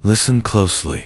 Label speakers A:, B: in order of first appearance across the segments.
A: Listen closely.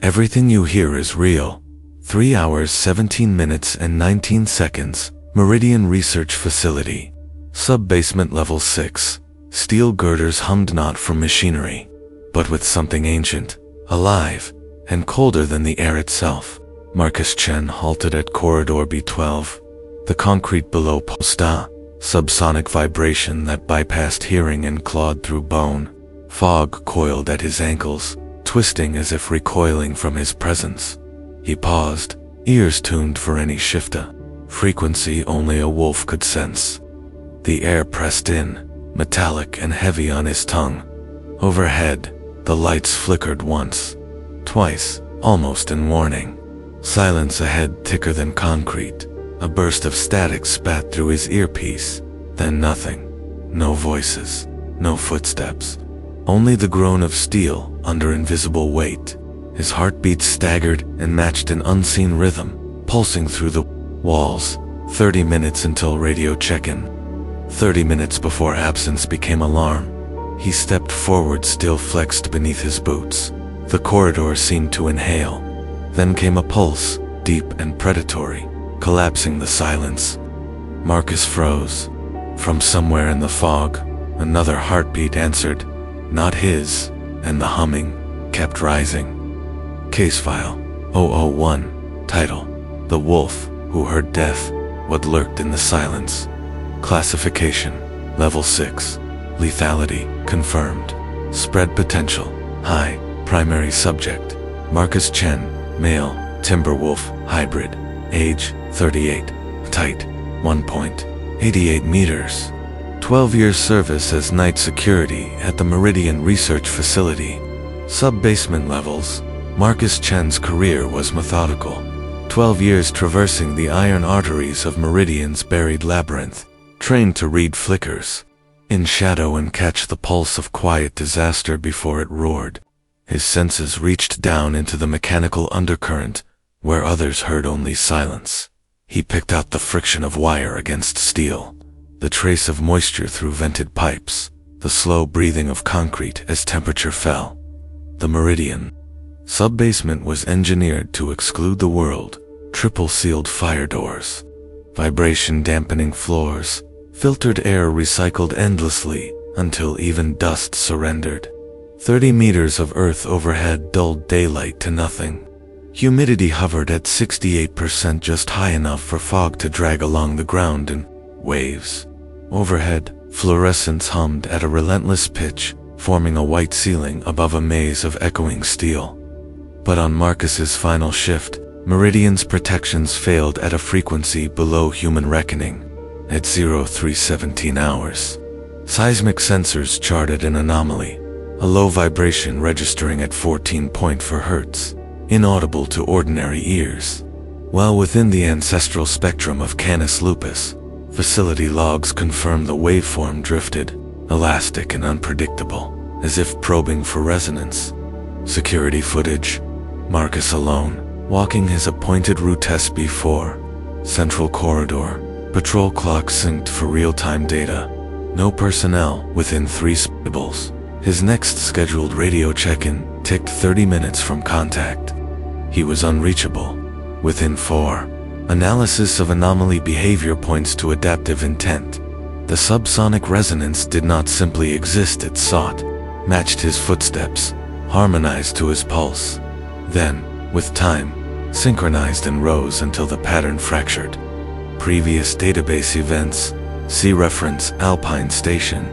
A: Everything you hear is real. 3 hours 17 minutes and 19 seconds. Meridian Research Facility. Sub-basement level 6. Steel girders hummed not from machinery, but with something ancient, alive, and colder than the air itself. Marcus Chen halted at corridor B12. The concrete below pulsed a subsonic vibration that bypassed hearing and clawed through bone. Fog coiled at his ankles, twisting as if recoiling from his presence. He paused, ears tuned for any shifter, frequency only a wolf could sense. The air pressed in, metallic and heavy on his tongue. Overhead, the lights flickered once, twice, almost in warning. Silence ahead thicker than concrete. A burst of static spat through his earpiece, then nothing. No voices, no footsteps. Only the groan of steel under invisible weight. His heartbeat staggered and matched an unseen rhythm, pulsing through the walls. 30 minutes until radio check-in. 30 minutes before absence became alarm. He stepped forward, still flexed beneath his boots. The corridor seemed to inhale. Then came a pulse, deep and predatory, collapsing the silence. Marcus froze. From somewhere in the fog, another heartbeat answered, not his, and the humming kept rising. Case file 001. Title: The Wolf Who Heard Death. What Lurked in the Silence. Classification: Level 6. Lethality confirmed. Spread potential high. Primary subject: Marcus Chen, male, Timberwolf hybrid. Age 38. Height 1.88 meters. 12 years service as night security at the Meridian Research Facility. Sub-basement levels. Marcus Chen's career was methodical. 12 years traversing the iron arteries of Meridian's buried labyrinth. Trained to read flickers in shadow and catch the pulse of quiet disaster before it roared. His senses reached down into the mechanical undercurrent, where others heard only silence. He picked out the friction of wire against steel, the trace of moisture through vented pipes, the slow breathing of concrete as temperature fell. The Meridian sub-basement was engineered to exclude the world. Triple-sealed fire doors, vibration-dampening floors, filtered air recycled endlessly until even dust surrendered. 30 meters of earth overhead dulled daylight to nothing. Humidity hovered at 68%, just high enough for fog to drag along the ground in waves. Overhead, fluorescence hummed at a relentless pitch, forming a white ceiling above a maze of echoing steel. But on Marcus's final shift, Meridian's protections failed at a frequency below human reckoning. At 0317 hours, seismic sensors charted an anomaly, a low vibration registering at 14.4 Hz, inaudible to ordinary ears. While within the ancestral spectrum of Canis lupus, facility logs confirm the waveform drifted, elastic and unpredictable, as if probing for resonance. Security footage. Marcus alone, walking his appointed route SB4. Central corridor. Patrol clock synced for real-time data. No personnel within 3 stables. His next scheduled radio check-in ticked 30 minutes from contact. He was unreachable. Within 4. Analysis of anomaly behavior points to adaptive intent. The subsonic resonance did not simply exist, it sought, matched his footsteps, harmonized to his pulse. Then, with time, synchronized and rose until the pattern fractured. Previous database events. See reference Alpine Station.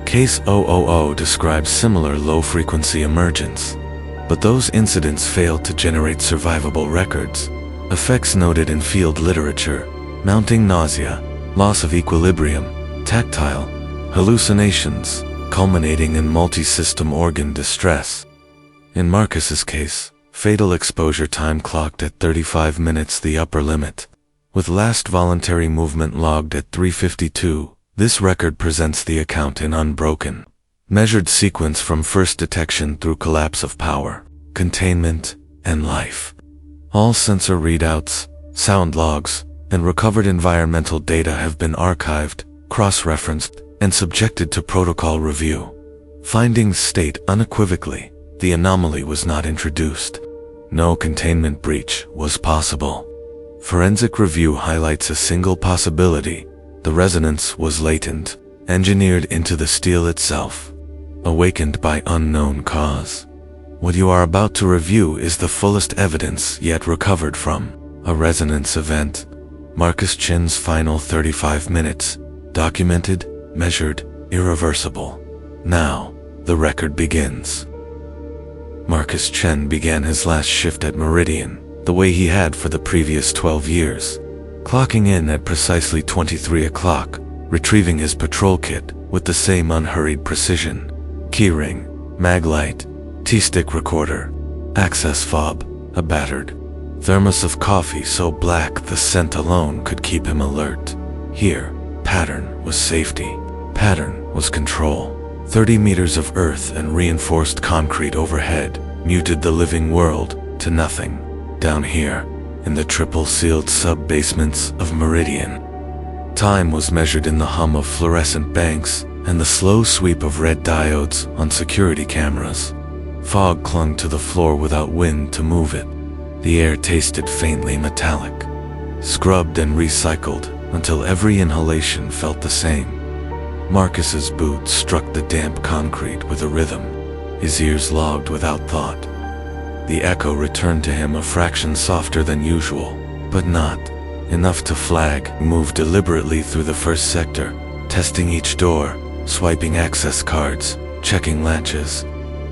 A: Case 000 describes similar low-frequency emergence, but those incidents failed to generate survivable records. Effects noted in field literature: mounting nausea, loss of equilibrium, tactile, hallucinations, culminating in multi-system organ distress. In Marcus's case, fatal exposure time clocked at 35 minutes, the upper limit, with last voluntary movement logged at 3:52. This record presents the account in unbroken, measured sequence from first detection through collapse of power, containment, and life. All sensor readouts, sound logs, and recovered environmental data have been archived, cross-referenced, and subjected to protocol review. Findings state unequivocally, the anomaly was not introduced. No containment breach was possible. Forensic review highlights a single possibility. The resonance was latent, engineered into the steel itself, awakened by unknown cause. What you are about to review is the fullest evidence yet recovered from a resonance event. Marcus Chen's final 35 minutes, documented, measured, irreversible. Now, the record begins. Marcus Chen began his last shift at Meridian, the way he had for the previous 12 years, clocking in at precisely 23 o'clock, retrieving his patrol kit with the same unhurried precision. Keyring, maglite, T-stick recorder, access fob, a battered thermos of coffee so black the scent alone could keep him alert. Here, pattern was safety. Pattern was control. 30 meters of earth and reinforced concrete overhead muted the living world to nothing. Down here, in the triple-sealed sub-basements of Meridian, time was measured in the hum of fluorescent banks and the slow sweep of red diodes on security cameras. Fog clung to the floor without wind to move it. The air tasted faintly metallic, scrubbed and recycled until every inhalation felt the same. Marcus's boots struck the damp concrete with a rhythm. His ears logged without thought. The echo returned to him a fraction softer than usual, but not enough to flag. He moved deliberately through the first sector, testing each door, swiping access cards, checking latches.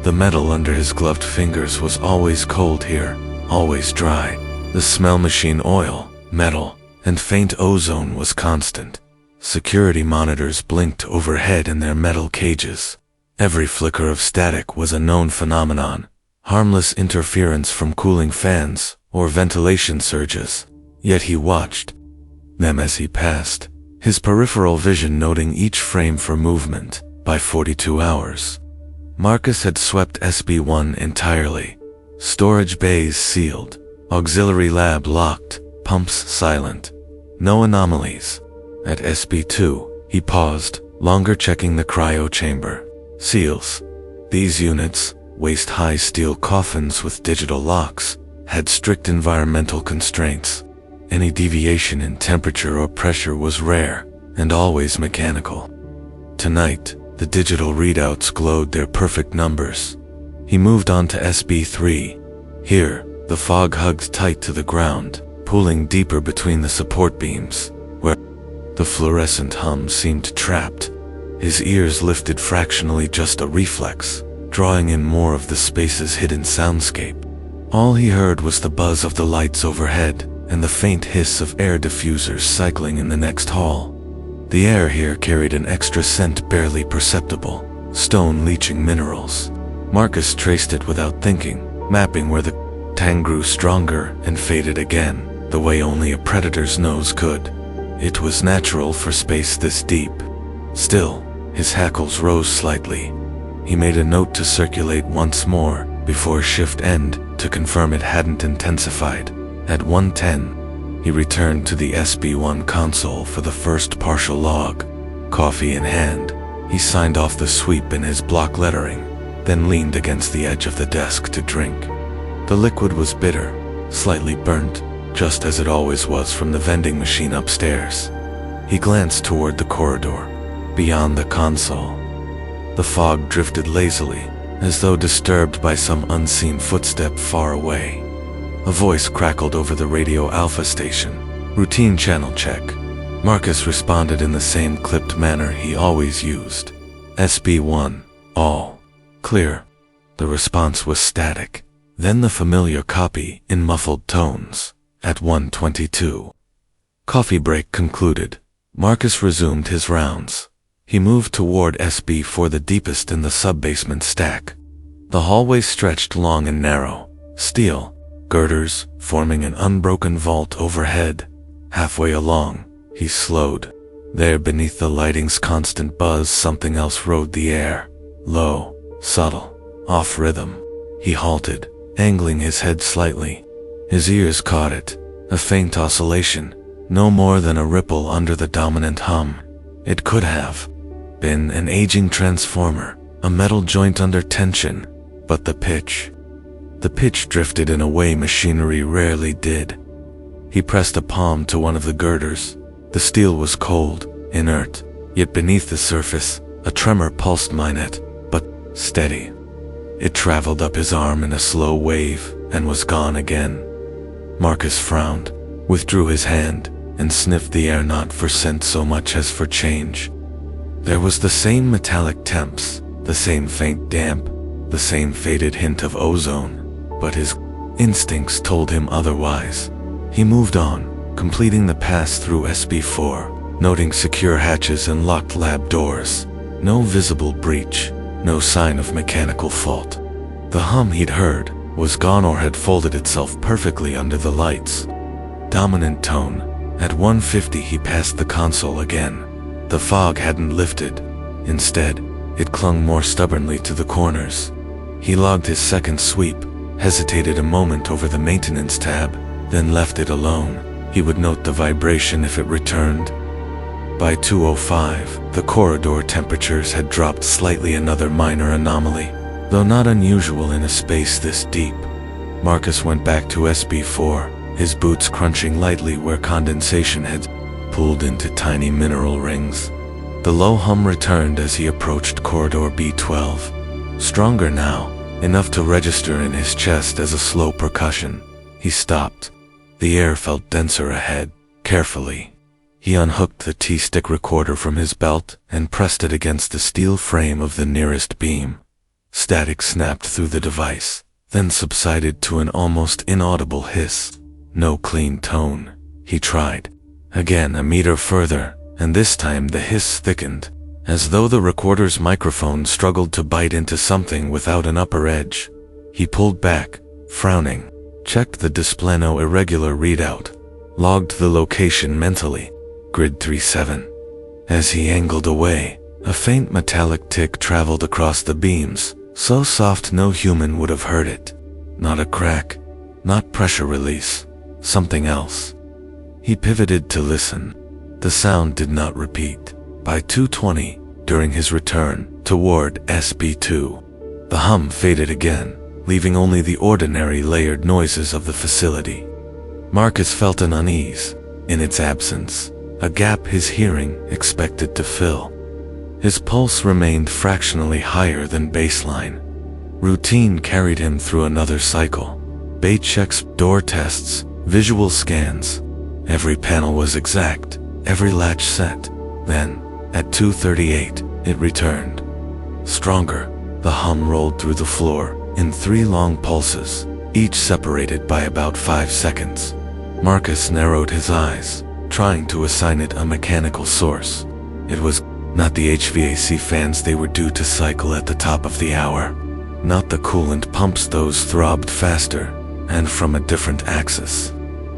A: The metal under his gloved fingers was always cold here, always dry. The smell machine oil, metal, and faint ozone was constant. Security monitors blinked overhead in their metal cages. Every flicker of static was a known phenomenon, harmless interference from cooling fans or ventilation surges. Yet he watched them as he passed, his peripheral vision noting each frame for movement. By 42 hours, Marcus had swept SB1 entirely. Storage bays sealed, auxiliary lab locked, pumps silent. No anomalies. At SB2, he paused, longer checking the cryo chamber. Seals. These units, waist-high steel coffins with digital locks, had strict environmental constraints. Any deviation in temperature or pressure was rare, and always mechanical. Tonight, the digital readouts glowed their perfect numbers. He moved on to SB3. Here, the fog hugged tight to the ground, pulling deeper between the support beams, where the fluorescent hum seemed trapped. His ears lifted fractionally, just a reflex, drawing in more of the space's hidden soundscape. All he heard was the buzz of the lights overhead and the faint hiss of air diffusers cycling in the next hall. The air here carried an extra scent barely perceptible, stone-leaching minerals. Marcus traced it without thinking, mapping where the tang grew stronger and faded again, the way only a predator's nose could. It was natural for space this deep. Still, his hackles rose slightly. He made a note to circulate once more before shift end to confirm it hadn't intensified. At 1:10, he returned to the SB1 console for the first partial log. Coffee in hand, he signed off the sweep in his block lettering, then leaned against the edge of the desk to drink. The liquid was bitter, slightly burnt, just as it always was from the vending machine upstairs. He glanced toward the corridor, beyond the console. The fog drifted lazily, as though disturbed by some unseen footstep far away. A voice crackled over the radio alpha station. Routine channel check. Marcus responded in the same clipped manner he always used. SB1, all clear. The response was static, then the familiar copy in muffled tones. At 1:22. Coffee break concluded. Marcus resumed his rounds. He moved toward SB4, the deepest in the sub-basement stack. The hallway stretched long and narrow, steel girders forming an unbroken vault overhead. Halfway along, he slowed. There, beneath the lighting's constant buzz, something else rode the air. Low, subtle, off rhythm. He halted, angling his head slightly. His ears caught it, a faint oscillation, no more than a ripple under the dominant hum. It could have been an aging transformer, a metal joint under tension, But the pitch drifted in a way machinery rarely did. He pressed a palm to one of the girders. The steel was cold, inert, yet beneath the surface, a tremor pulsed minute, but steady. It traveled up his arm in a slow wave and was gone again. Marcus frowned, withdrew his hand, and sniffed the air not for scent so much as for change. There was the same metallic temps, the same faint damp, the same faded hint of ozone, but his instincts told him otherwise. He moved on, completing the pass through SB4, noting secure hatches and locked lab doors. No visible breach, no sign of mechanical fault. The hum he'd heard was gone or had folded itself perfectly under the lights. Dominant tone. At 150 he passed the console again. The fog hadn't lifted. Instead, it clung more stubbornly to the corners. He logged his second sweep, hesitated a moment over the maintenance tab, then left it alone. He would note the vibration if it returned. By 2:05, the corridor temperatures had dropped slightly, another minor anomaly, though not unusual in a space this deep. Marcus went back to SB4, his boots crunching lightly where condensation had pooled into tiny mineral rings. The low hum returned as he approached corridor B12. Stronger now, enough to register in his chest as a slow percussion. He stopped. The air felt denser ahead. Carefully, he unhooked the T-stick recorder from his belt and pressed it against the steel frame of the nearest beam. Static snapped through the device, then subsided to an almost inaudible hiss. No clean tone. He tried. Again, a meter further, and this time the hiss thickened, as though the recorder's microphone struggled to bite into something without an upper edge. He pulled back, frowning, checked the Displano irregular readout, logged the location mentally. Grid 37. As he angled away, a faint metallic tick traveled across the beams, so soft no human would have heard it. Not a crack, not pressure release, something else. He pivoted to listen. The sound did not repeat. By 2:20, during his return toward SB2, the hum faded again, leaving only the ordinary layered noises of the facility. Marcus felt an unease in its absence, a gap his hearing expected to fill. His pulse remained fractionally higher than baseline. Routine carried him through another cycle. Bait checks, door tests, visual scans. Every panel was exact, every latch set. Then, at 2:38, it returned. Stronger, the hum rolled through the floor in 3 long pulses, each separated by about 5 seconds. Marcus narrowed his eyes, trying to assign it a mechanical source. It was not the HVAC fans, they were due to cycle at the top of the hour. Not the coolant pumps, those throbbed faster, and from a different axis.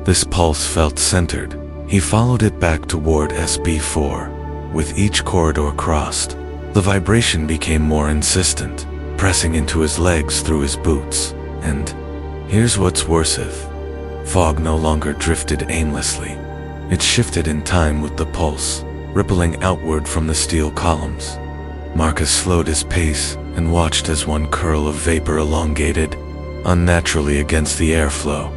A: This pulse felt centered. He followed it back toward SB4. With each corridor crossed, the vibration became more insistent, pressing into his legs through his boots. And here's what's worseth. Fog no longer drifted aimlessly. It shifted in time with the pulse, rippling outward from the steel columns. Marcus slowed his pace and watched as one curl of vapor elongated unnaturally against the airflow.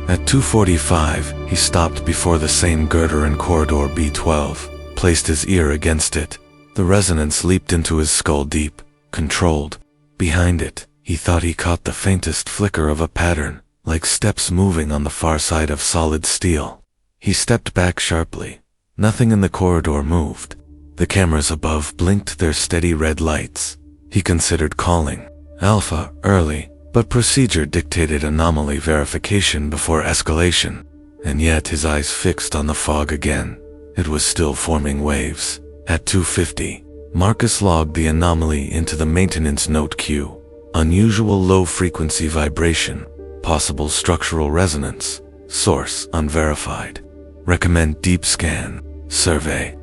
A: At 2:45, he stopped before the same girder in corridor B12, placed his ear against it. The resonance leaped into his skull deep, controlled. Behind it, he thought he caught the faintest flicker of a pattern, like steps moving on the far side of solid steel. He stepped back sharply. Nothing in the corridor moved. The cameras above blinked their steady red lights. He considered calling Alpha early, but procedure dictated anomaly verification before escalation. And yet his eyes fixed on the fog again. It was still forming waves. At 2:50, Marcus logged the anomaly into the maintenance note queue. Unusual low-frequency vibration, possible structural resonance, source unverified. Recommend deep scan, survey.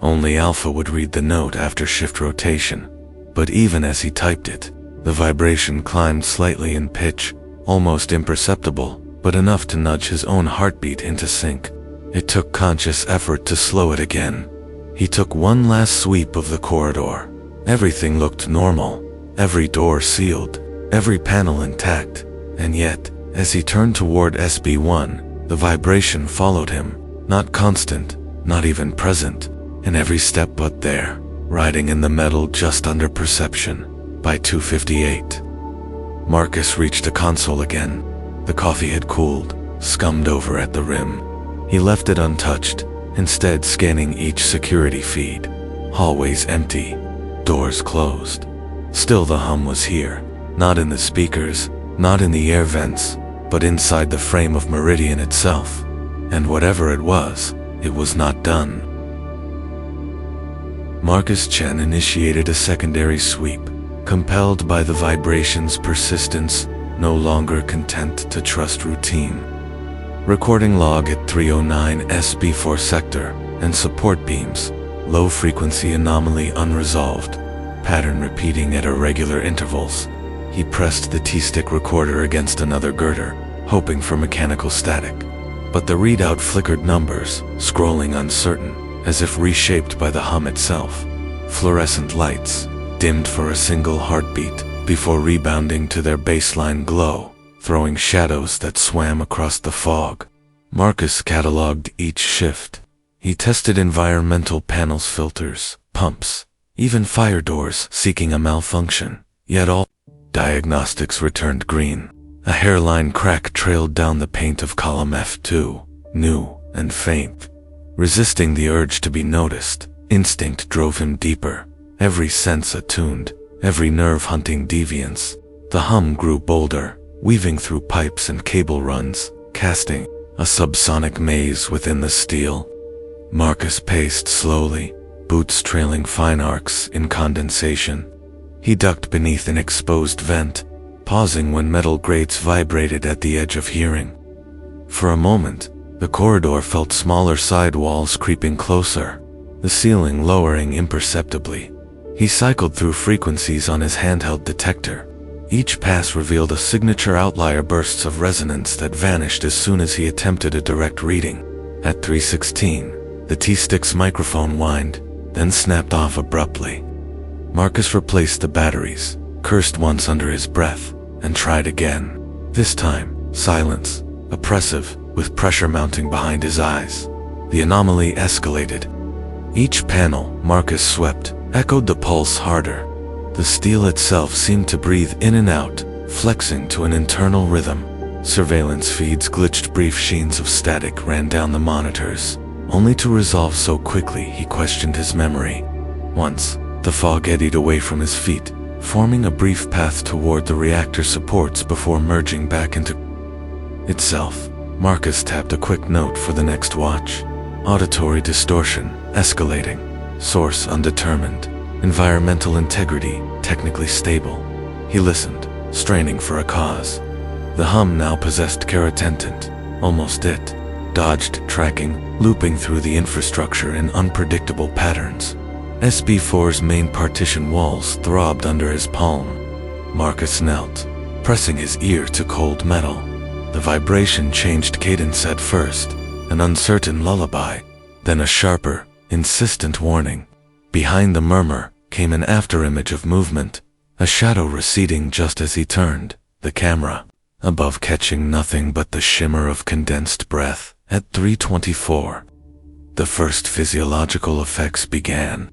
A: Only Alpha would read the note after shift rotation. But even as he typed it, the vibration climbed slightly in pitch, almost imperceptible, but enough to nudge his own heartbeat into sync. It took conscious effort to slow it again. He took one last sweep of the corridor. Everything looked normal, every door sealed, every panel intact, and yet, as he turned toward SB1, the vibration followed him, not constant, not even present, in every step but there, riding in the metal just under perception. By 2:58, Marcus reached a console again. The coffee had cooled, scummed over at the rim. He left it untouched, instead scanning each security feed. Hallways empty, doors closed. Still the hum was here, not in the speakers, not in the air vents, but inside the frame of Meridian itself. And whatever it was not done. Marcus Chen initiated a secondary sweep, compelled by the vibration's persistence, no longer content to trust routine. Recording log at 309 SB4 sector and support beams, low frequency anomaly unresolved, pattern repeating at irregular intervals. He pressed the T-stick recorder against another girder, hoping for mechanical static. But the readout flickered numbers, scrolling uncertain, as if reshaped by the hum itself. Fluorescent lights, dimmed for a single heartbeat, before rebounding to their baseline glow, throwing shadows that swam across the fog. Marcus cataloged each shift. He tested environmental panels, filters, pumps, even fire doors seeking a malfunction, yet all diagnostics returned green. A hairline crack trailed down the paint of column F2, new and faint. Resisting the urge to be noticed, instinct drove him deeper, every sense attuned, every nerve hunting deviance. The hum grew bolder, weaving through pipes and cable runs, casting a subsonic maze within the steel. Marcus paced slowly, boots trailing fine arcs in condensation. He ducked beneath an exposed vent, pausing when metal grates vibrated at the edge of hearing. For a moment, the corridor felt smaller side walls creeping closer, the ceiling lowering imperceptibly. He cycled through frequencies on his handheld detector. Each pass revealed a signature outlier, bursts of resonance that vanished as soon as he attempted a direct reading. At 3:16, the T-stick's microphone whined, then snapped off abruptly. Marcus replaced the batteries, cursed once under his breath, and tried again. This time, silence, oppressive, with pressure mounting behind his eyes. The anomaly escalated. Each panel Marcus swept echoed the pulse harder. The steel itself seemed to breathe in and out, flexing to an internal rhythm. Surveillance feeds glitched, brief sheens of static ran down the monitors, only to resolve so quickly he questioned his memory. Once, the fog eddied away from his feet, forming a brief path toward the reactor supports before merging back into itself. Marcus tapped a quick note for the next watch. Auditory distortion, escalating. Source undetermined. Environmental integrity, technically stable. He listened, straining for a cause. The hum now possessed caratentant, almost it. Dodged tracking, looping through the infrastructure in unpredictable patterns. SB4's main partition walls throbbed under his palm. Marcus knelt, pressing his ear to cold metal. The vibration changed cadence at first, an uncertain lullaby, then a sharper, insistent warning. Behind the murmur came an afterimage of movement, a shadow receding just as he turned, the camera above catching nothing but the shimmer of condensed breath. At 3:24, the first physiological effects began.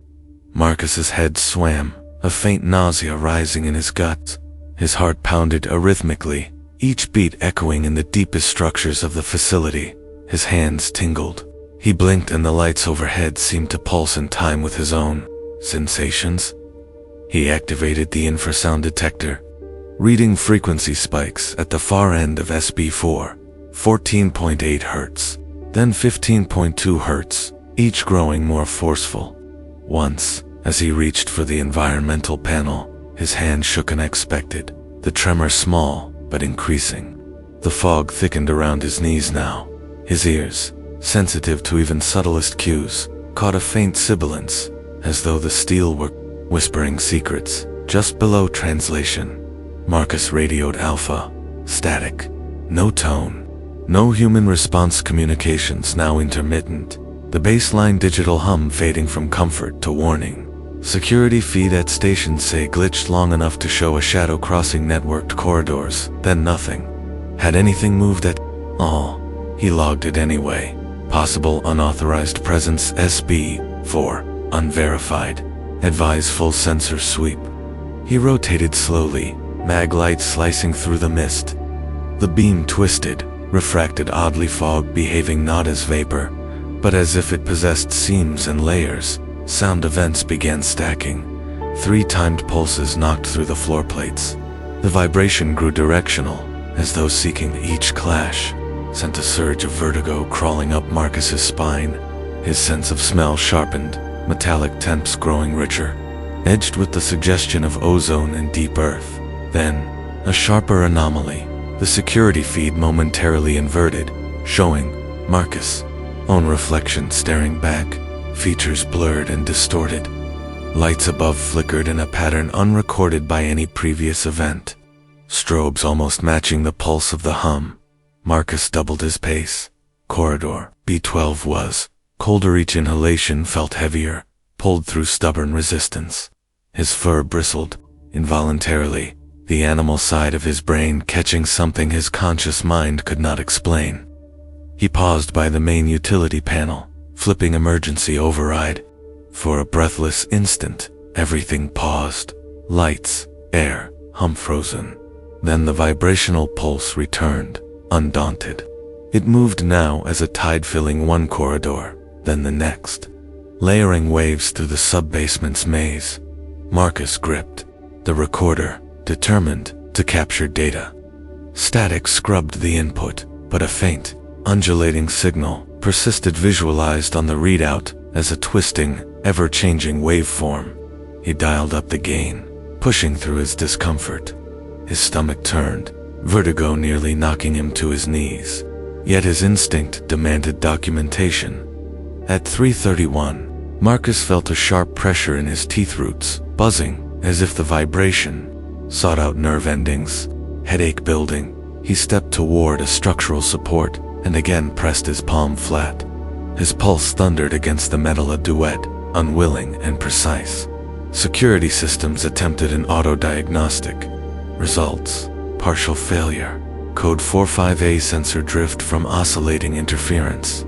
A: Marcus's head swam, a faint nausea rising in his guts. His heart pounded arrhythmically, each beat echoing in the deepest structures of the facility. His hands tingled. He blinked and the lights overhead seemed to pulse in time with his own sensations. He activated the infrasound detector, reading frequency spikes at the far end of SB4, 14.8 Hz, then 15.2 Hz, each growing more forceful. Once, as he reached for the environmental panel, his hand shook unexpected, the tremor small but increasing. The fog thickened around his knees now. His ears, sensitive to even subtlest cues, caught a faint sibilance, as though the steel were whispering secrets. Just below translation, Marcus radioed Alpha, static, no tone, no human response, communications now intermittent, the baseline digital hum fading from comfort to warning. Security feed at station say glitched long enough to show a shadow crossing networked corridors, then nothing. Had anything moved at all? He logged it anyway. Possible unauthorized presence SB4, unverified. Advise full sensor sweep. He rotated slowly, mag light slicing through the mist. The beam twisted, refracted oddly, fog behaving not as vapor, but as if it possessed seams and layers. Sound events began stacking. 3 timed pulses knocked through the floor plates. The vibration grew directional, as though seeking each clash, sent a surge of vertigo crawling up Marcus's spine. His sense of smell sharpened, metallic temps growing richer, edged with the suggestion of ozone and deep earth. Then, a sharper anomaly. The security feed momentarily inverted, showing Marcus' own reflection staring back, features blurred and distorted. Lights above flickered in a pattern unrecorded by any previous event. Strobes almost matching the pulse of the hum. Marcus doubled his pace. Corridor B12 was colder. Each inhalation felt heavier, pulled through stubborn resistance. His fur bristled, involuntarily, the animal side of his brain catching something his conscious mind could not explain. He paused by the main utility panel, flipping emergency override. For a breathless instant, everything paused. Lights, air, hum frozen. Then the vibrational pulse returned, undaunted. It moved now as a tide filling one corridor, then the next, layering waves through the sub-basement's maze. Marcus gripped the recorder, determined to capture data. Static scrubbed the input, but a faint, undulating signal persisted, visualized on the readout as a twisting, ever-changing waveform. He dialed up the gain, pushing through his discomfort. His stomach turned, vertigo nearly knocking him to his knees. Yet his instinct demanded documentation. At 3:31, Marcus felt a sharp pressure in his teeth roots, buzzing, as if the vibration sought out nerve endings. Headache building. He stepped toward a structural support, and again pressed his palm flat. His pulse thundered against the metal, a duet, unwilling and precise. Security systems attempted an auto-diagnostic. Results: partial failure. Code 45A sensor drift from oscillating interference.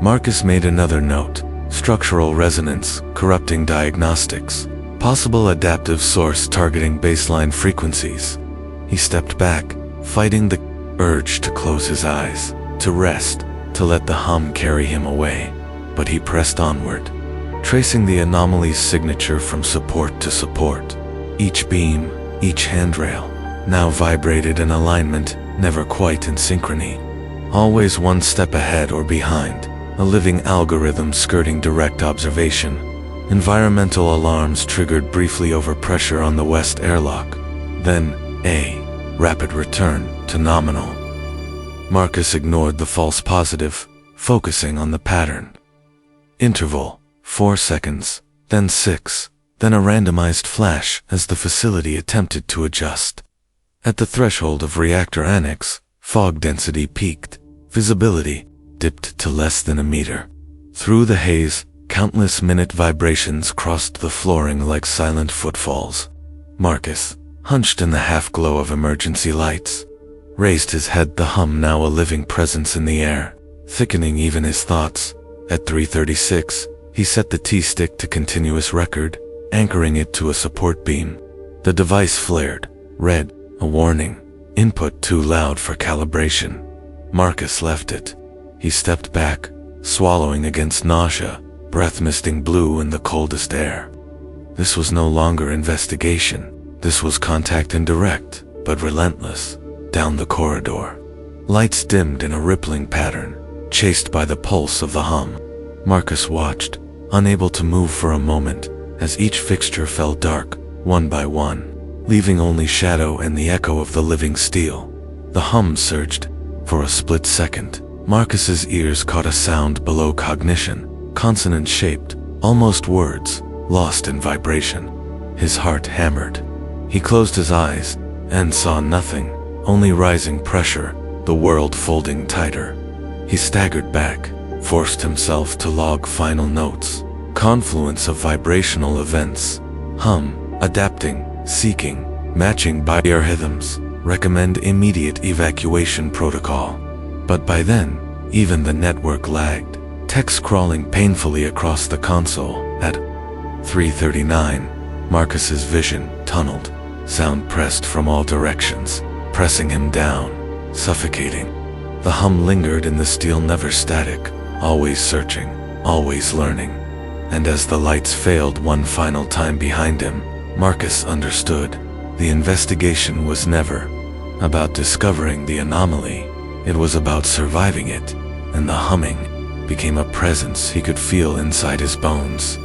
A: Marcus made another note: structural resonance, corrupting diagnostics. Possible adaptive source targeting baseline frequencies. He stepped back, fighting the urge to close his eyes, to rest, to let the hum carry him away. But he pressed onward, tracing the anomaly's signature from support to support. Each beam, each handrail, now vibrated in alignment, never quite in synchrony. Always one step ahead or behind, a living algorithm skirting direct observation. Environmental alarms triggered briefly over pressure on the west airlock. Then, a rapid return to nominal. Marcus ignored the false positive, focusing on the pattern. Interval: 4 seconds, then 6, then a randomized flash as the facility attempted to adjust. At the threshold of reactor annex, fog density peaked. Visibility dipped to less than a meter. Through the haze, countless minute vibrations crossed the flooring like silent footfalls. Marcus, hunched in the half-glow of emergency lights, raised his head, the hum now a living presence in the air, thickening even his thoughts. At 3:36, he set the T-stick to continuous record, anchoring it to a support beam. The device flared, red, a warning. Input too loud for calibration. Marcus left it. He stepped back, swallowing against nausea, breath misting blue in the coldest air. This was no longer investigation. This was contact, indirect, but relentless. Down the corridor, lights dimmed in a rippling pattern, chased by the pulse of the hum. Marcus watched, unable to move for a moment, as each fixture fell dark, one by one, leaving only shadow and the echo of the living steel. The hum surged. For a split second, Marcus's ears caught a sound below cognition, consonant-shaped, almost words, lost in vibration. His heart hammered. He closed his eyes, and saw nothing. Only rising pressure, the world folding tighter. He staggered back, forced himself to log final notes. confluence of vibrational events. Hum, adapting, seeking, matching biorhythms, recommend immediate evacuation protocol. But by then, even the network lagged. Text crawling painfully across the console. At 3:39, Marcus's vision tunneled. Sound pressed from all directions, pressing him down, suffocating. The hum lingered in the steel, never static, always searching, always learning. And as the lights failed one final time behind him, Marcus understood. The investigation was never about discovering the anomaly. It was about surviving it, and the humming became a presence he could feel inside his bones.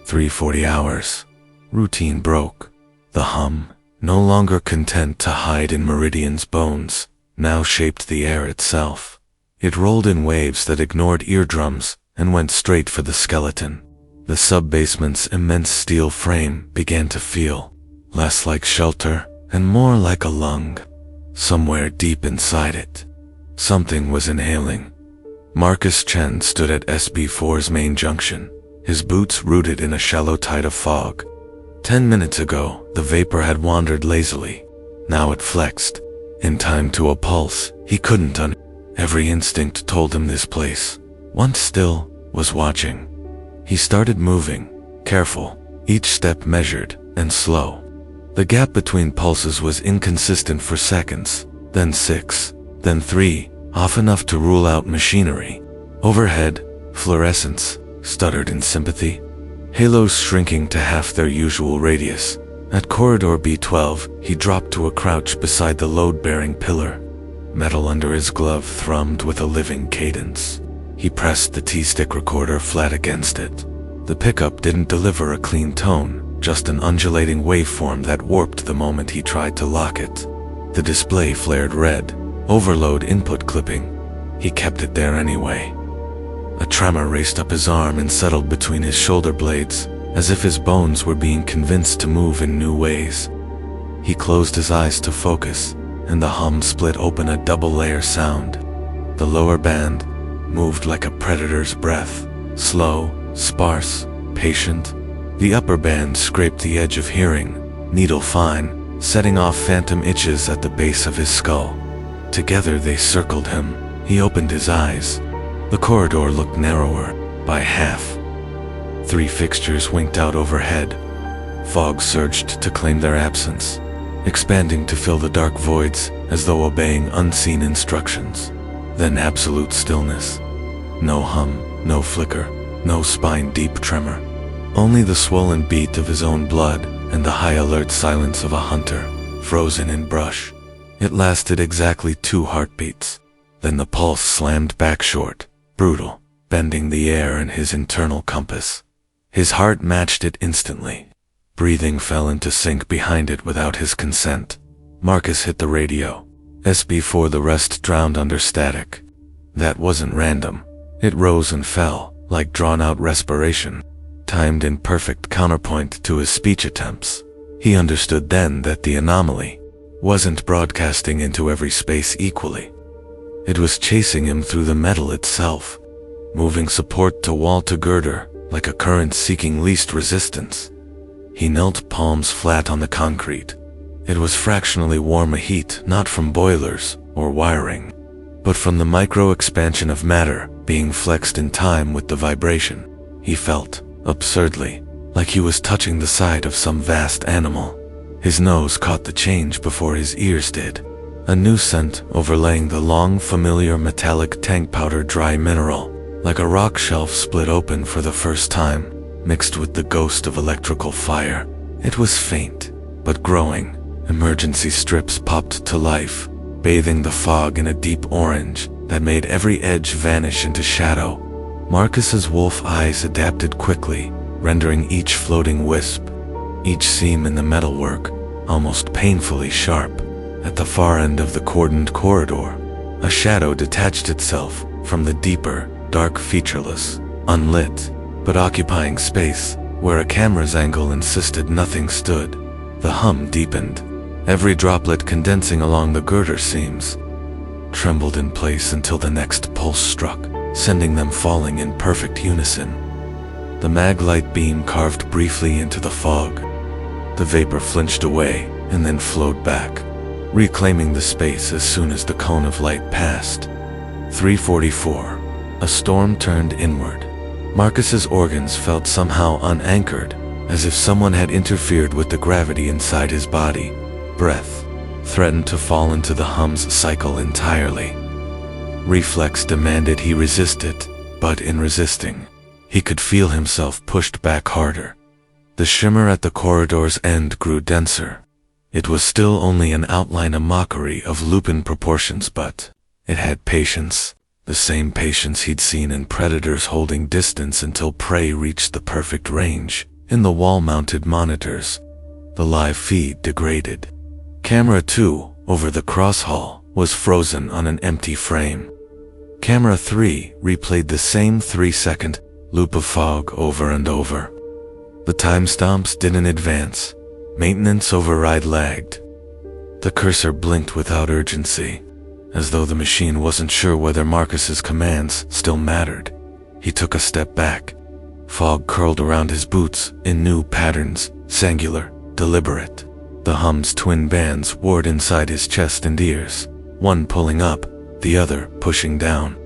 A: 3:40 hours. Routine broke. The hum, no longer content to hide in Meridian's bones, now shaped the air itself. It rolled in waves that ignored eardrums and went straight for the skeleton. The sub-basement's immense steel frame began to feel less like shelter and more like a lung. Somewhere deep inside it, something was inhaling. Marcus Chen stood at SB4's main junction, his boots rooted in a shallow tide of fog. 10 minutes ago, the vapor had wandered lazily. Now it flexed. In time to a pulse, he couldn't Every instinct told him this place, once still, was watching. He started moving, careful, each step measured and slow. The gap between pulses was inconsistent for seconds, then 6, then 3, off enough to rule out machinery. Overhead, fluorescence stuttered in sympathy, halos shrinking to half their usual radius. At corridor B12, he dropped to a crouch beside the load-bearing pillar. Metal under his glove thrummed with a living cadence. He pressed the T-stick recorder flat against it. The pickup didn't deliver a clean tone, just an undulating waveform that warped the moment he tried to lock it. The display flared red, overload input clipping. He kept it there anyway. A tremor raced up his arm and settled between his shoulder blades, as if his bones were being convinced to move in new ways. He closed his eyes to focus, and the hum split open a double-layer sound. The lower band moved like a predator's breath, slow, sparse, patient. The upper band scraped the edge of hearing, needle-fine, setting off phantom itches at the base of his skull. Together they circled him. He opened his eyes. The corridor looked narrower, by half. 3 fixtures winked out overhead. Fog surged to claim their absence, expanding to fill the dark voids as though obeying unseen instructions. Then absolute stillness. No hum, no flicker, no spine-deep tremor. Only the swollen beat of his own blood and the high-alert silence of a hunter, frozen in brush. It lasted exactly 2 heartbeats. Then the pulse slammed back short, brutal, bending the air in his internal compass. His heart matched it instantly. Breathing fell into sync behind it without his consent. Marcus hit the radio. SB4, the rest drowned under static. That wasn't random. It rose and fell, like drawn-out respiration, timed in perfect counterpoint to his speech attempts. He understood then that the anomaly wasn't broadcasting into every space equally. It was chasing him through the metal itself, moving support to wall to girder, like a current seeking least resistance. He knelt, palms flat on the concrete. It was fractionally warm, a heat not from boilers or wiring, but from the micro-expansion of matter being flexed in time with the vibration. He felt, absurdly, like he was touching the side of some vast animal. His nose caught the change before his ears did. A new scent overlaying the long, familiar metallic tank powder, dry mineral, like a rock shelf split open for the first time, mixed with the ghost of electrical fire. It was faint, but growing. Emergency strips popped to life, bathing the fog in a deep orange that made every edge vanish into shadow. Marcus's wolf eyes adapted quickly, rendering each floating wisp, each seam in the metalwork, almost painfully sharp. At the far end of the cordoned corridor, a shadow detached itself from the deeper, dark, featureless, unlit, but occupying space where a camera's angle insisted nothing stood. The hum deepened, every droplet condensing along the girder seams, trembled in place until the next pulse struck, sending them falling in perfect unison. The mag-light beam carved briefly into the fog. The vapor flinched away and then flowed back, reclaiming the space as soon as the cone of light passed. 3:44. A storm turned inward. Marcus's organs felt somehow unanchored, as if someone had interfered with the gravity inside his body. Breath threatened to fall into the hum's cycle entirely. Reflex demanded he resist it, but in resisting, he could feel himself pushed back harder. The shimmer at the corridor's end grew denser. It was still only an outline, a mockery of lupin proportions, but it had patience, the same patience he'd seen in predators holding distance until prey reached the perfect range. In the wall-mounted monitors, the live feed degraded. Camera 2, over the cross-hall, was frozen on an empty frame. Camera 3 replayed the same 3-second loop of fog over and over. The timestamps didn't advance. Maintenance override lagged. The cursor blinked without urgency, as though the machine wasn't sure whether Marcus's commands still mattered. He took a step back. Fog curled around his boots in new patterns, singular, deliberate. The hum's twin bands warred inside his chest and ears, one pulling up, the other pushing down.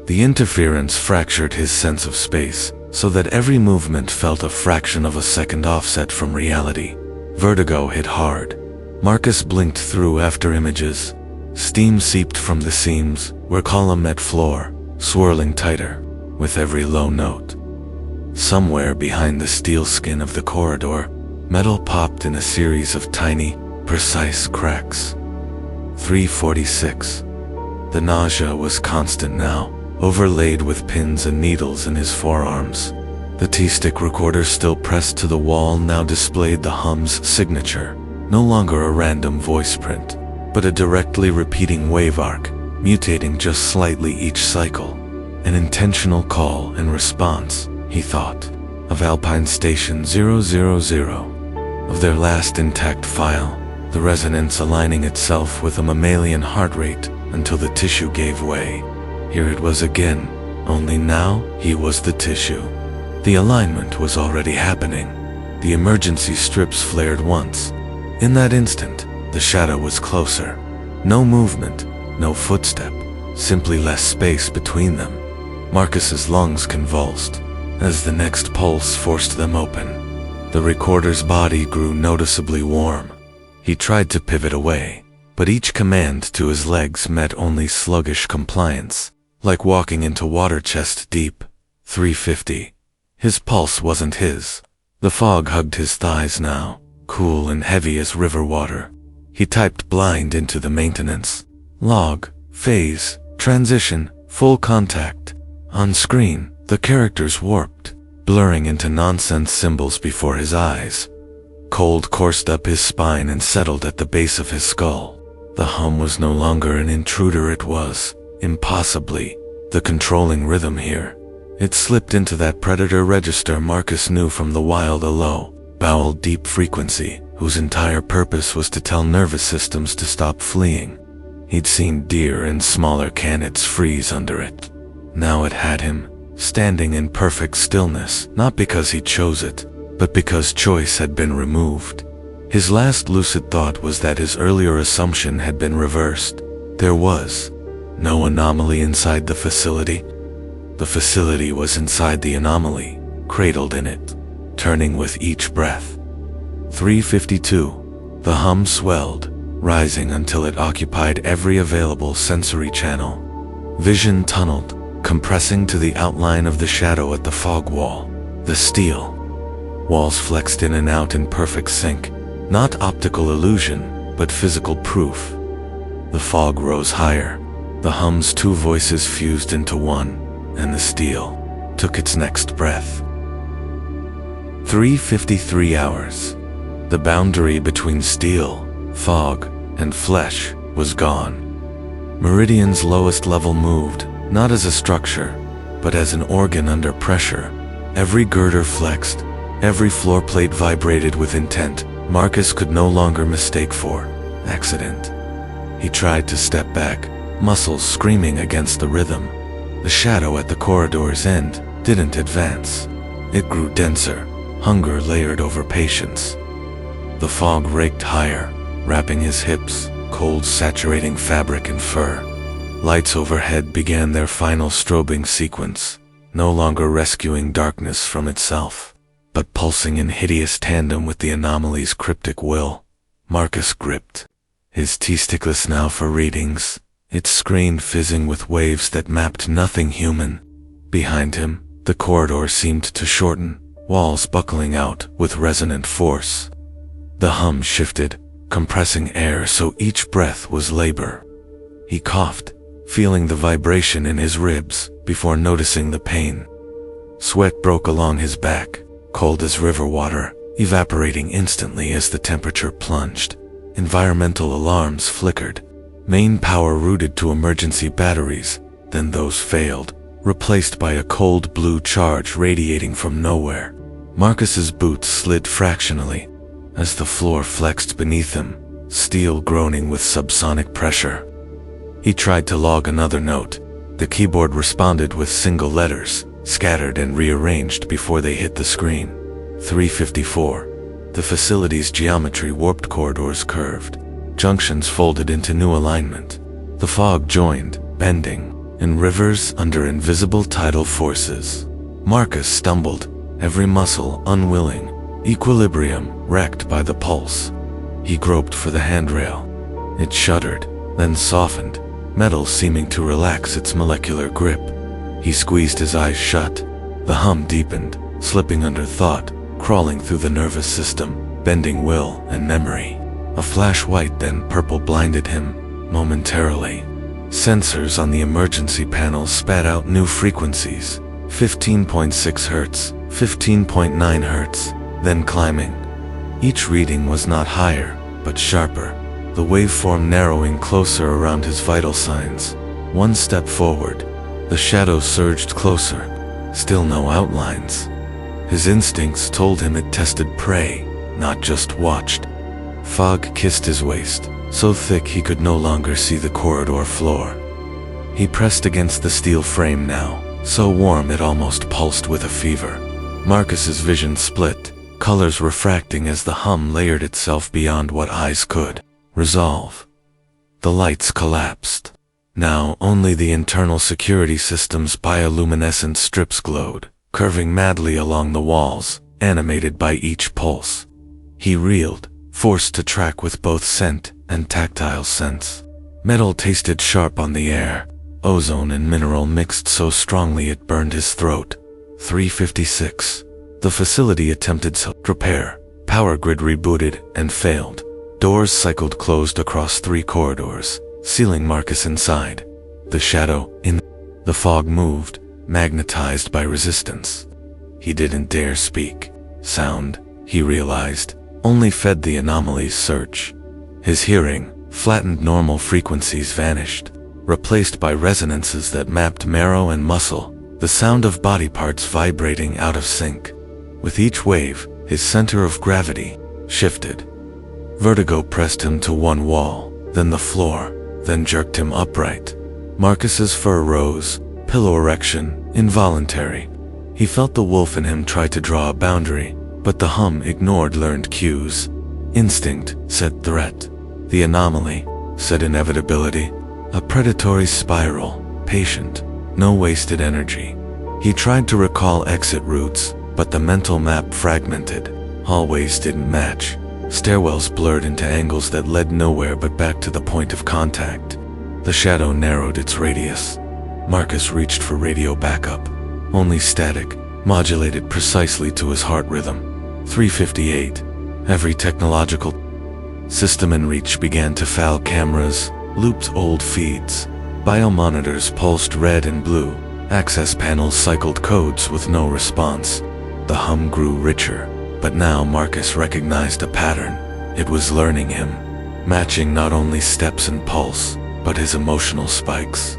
A: The interference fractured his sense of space, so that every movement felt a fraction of a second offset from reality. Vertigo hit hard. Marcus blinked through after images. Steam seeped from the seams, where column met floor, swirling tighter with every low note. Somewhere behind the steel skin of the corridor, metal popped in a series of tiny, precise cracks. 3:46. The nausea was constant now, overlaid with pins and needles in his forearms. The T-stick recorder still pressed to the wall now displayed the hum's signature, no longer a random voice print, but a directly repeating wave arc, mutating just slightly each cycle. An intentional call and response, he thought, of Alpine Station 000, of their last intact file, the resonance aligning itself with a mammalian heart rate until the tissue gave way. Here it was again, only now he was the tissue. The alignment was already happening. The emergency strips flared once. In that instant, the shadow was closer. No movement, no footstep, simply less space between them. Marcus's lungs convulsed as the next pulse forced them open. The recorder's body grew noticeably warm. He tried to pivot away, but each command to his legs met only sluggish compliance, like walking into water chest deep. 3:50. His pulse wasn't his. The fog hugged his thighs now, cool and heavy as river water. He typed blind into the maintenance. Log, phase, transition, full contact. On screen, the characters warped, blurring into nonsense symbols before his eyes. Cold coursed up his spine and settled at the base of his skull. The hum was no longer an intruder, it was, impossibly, the controlling rhythm here. It slipped into that predator register Marcus knew from the wild, a low, bowel deep frequency, whose entire purpose was to tell nervous systems to stop fleeing. He'd seen deer and smaller canids freeze under it. Now it had him, standing in perfect stillness, not because he chose it, but because choice had been removed. His last lucid thought was that his earlier assumption had been reversed. There was no anomaly inside the facility. The facility was inside the anomaly, cradled in it, turning with each breath. 3:52. The hum swelled, rising until it occupied every available sensory channel. Vision tunneled, compressing to the outline of the shadow at the fog wall. The steel walls flexed in and out in perfect sync, not optical illusion, but physical proof. The fog rose higher. The hum's two voices fused into one, and the steel took its next breath. 3:53 hours. The boundary between steel, fog, and flesh was gone. Meridian's lowest level moved, not as a structure, but as an organ under pressure. Every girder flexed, every floor plate vibrated with intent Marcus could no longer mistake for accident. He tried to step back, muscles screaming against the rhythm. The shadow at the corridor's end didn't advance. It grew denser, hunger layered over patience. The fog raked higher, wrapping his hips, cold saturating fabric and fur. Lights overhead began their final strobing sequence, no longer rescuing darkness from itself, but pulsing in hideous tandem with the anomaly's cryptic will. Marcus gripped, his testicles now for readings, its screen fizzing with waves that mapped nothing human. Behind him, the corridor seemed to shorten, walls buckling out with resonant force. The hum shifted, compressing air so each breath was labor. He coughed, feeling the vibration in his ribs before noticing the pain. Sweat broke along his back, cold as river water, evaporating instantly as the temperature plunged. Environmental alarms flickered. Main power routed to emergency batteries, then those failed, replaced by a cold blue charge radiating from nowhere. Marcus's boots slid fractionally as the floor flexed beneath him, steel groaning with subsonic pressure. He tried to log another note. The keyboard responded with single letters, scattered and rearranged before they hit the screen. 354. The facility's geometry warped, corridors curved, junctions folded into new alignment. The fog joined, bending, in rivers under invisible tidal forces. Marcus stumbled, every muscle unwilling, equilibrium wrecked by the pulse. He groped for the handrail. It shuddered, then softened, metal seeming to relax its molecular grip. He squeezed his eyes shut. The hum deepened, slipping under thought, crawling through the nervous system, bending will and memory. A flash white then purple blinded him, momentarily. Sensors on the emergency panel spat out new frequencies, 15.6 Hz, 15.9 Hz, then climbing. Each reading was not higher, but sharper, the waveform narrowing closer around his vital signs. One step forward, the shadow surged closer, still no outlines. His instincts told him it tested prey, not just watched. Fog kissed his waist, so thick he could no longer see the corridor floor. He pressed against the steel frame now, so warm it almost pulsed with a fever. Marcus's vision split, colors refracting as the hum layered itself beyond what eyes could resolve. The lights collapsed. Now only the internal security system's bioluminescent strips glowed, curving madly along the walls, animated by each pulse. He reeled, forced to track with both scent and tactile sense. Metal tasted sharp on the air. Ozone and mineral mixed so strongly it burned his throat. 356. The facility attempted repair. Power grid rebooted and failed. Doors cycled closed across 3 corridors, sealing Marcus inside. The shadow in the fog moved, magnetized by resistance. He didn't dare speak. Sound, he realized, only fed the anomaly's search. His hearing, flattened normal frequencies vanished, replaced by resonances that mapped marrow and muscle, the sound of body parts vibrating out of sync. With each wave, his center of gravity shifted. Vertigo pressed him to one wall, then the floor, then jerked him upright. Marcus's fur rose, pillow erection, involuntary. He felt the wolf in him try to draw a boundary, but the hum ignored learned cues. Instinct said threat. The anomaly said inevitability. A predatory spiral, patient, no wasted energy. He tried to recall exit routes, but the mental map fragmented. Hallways didn't match. Stairwells blurred into angles that led nowhere but back to the point of contact. The shadow narrowed its radius. Marcus reached for radio backup. Only static, modulated precisely to his heart rhythm. 358. Every technological system in reach began to foul. Cameras looped old feeds. Biomonitors pulsed red and blue. Access panels cycled codes with no response. The hum grew richer, but now Marcus recognized a pattern. It was learning him, matching not only steps and pulse, but his emotional spikes.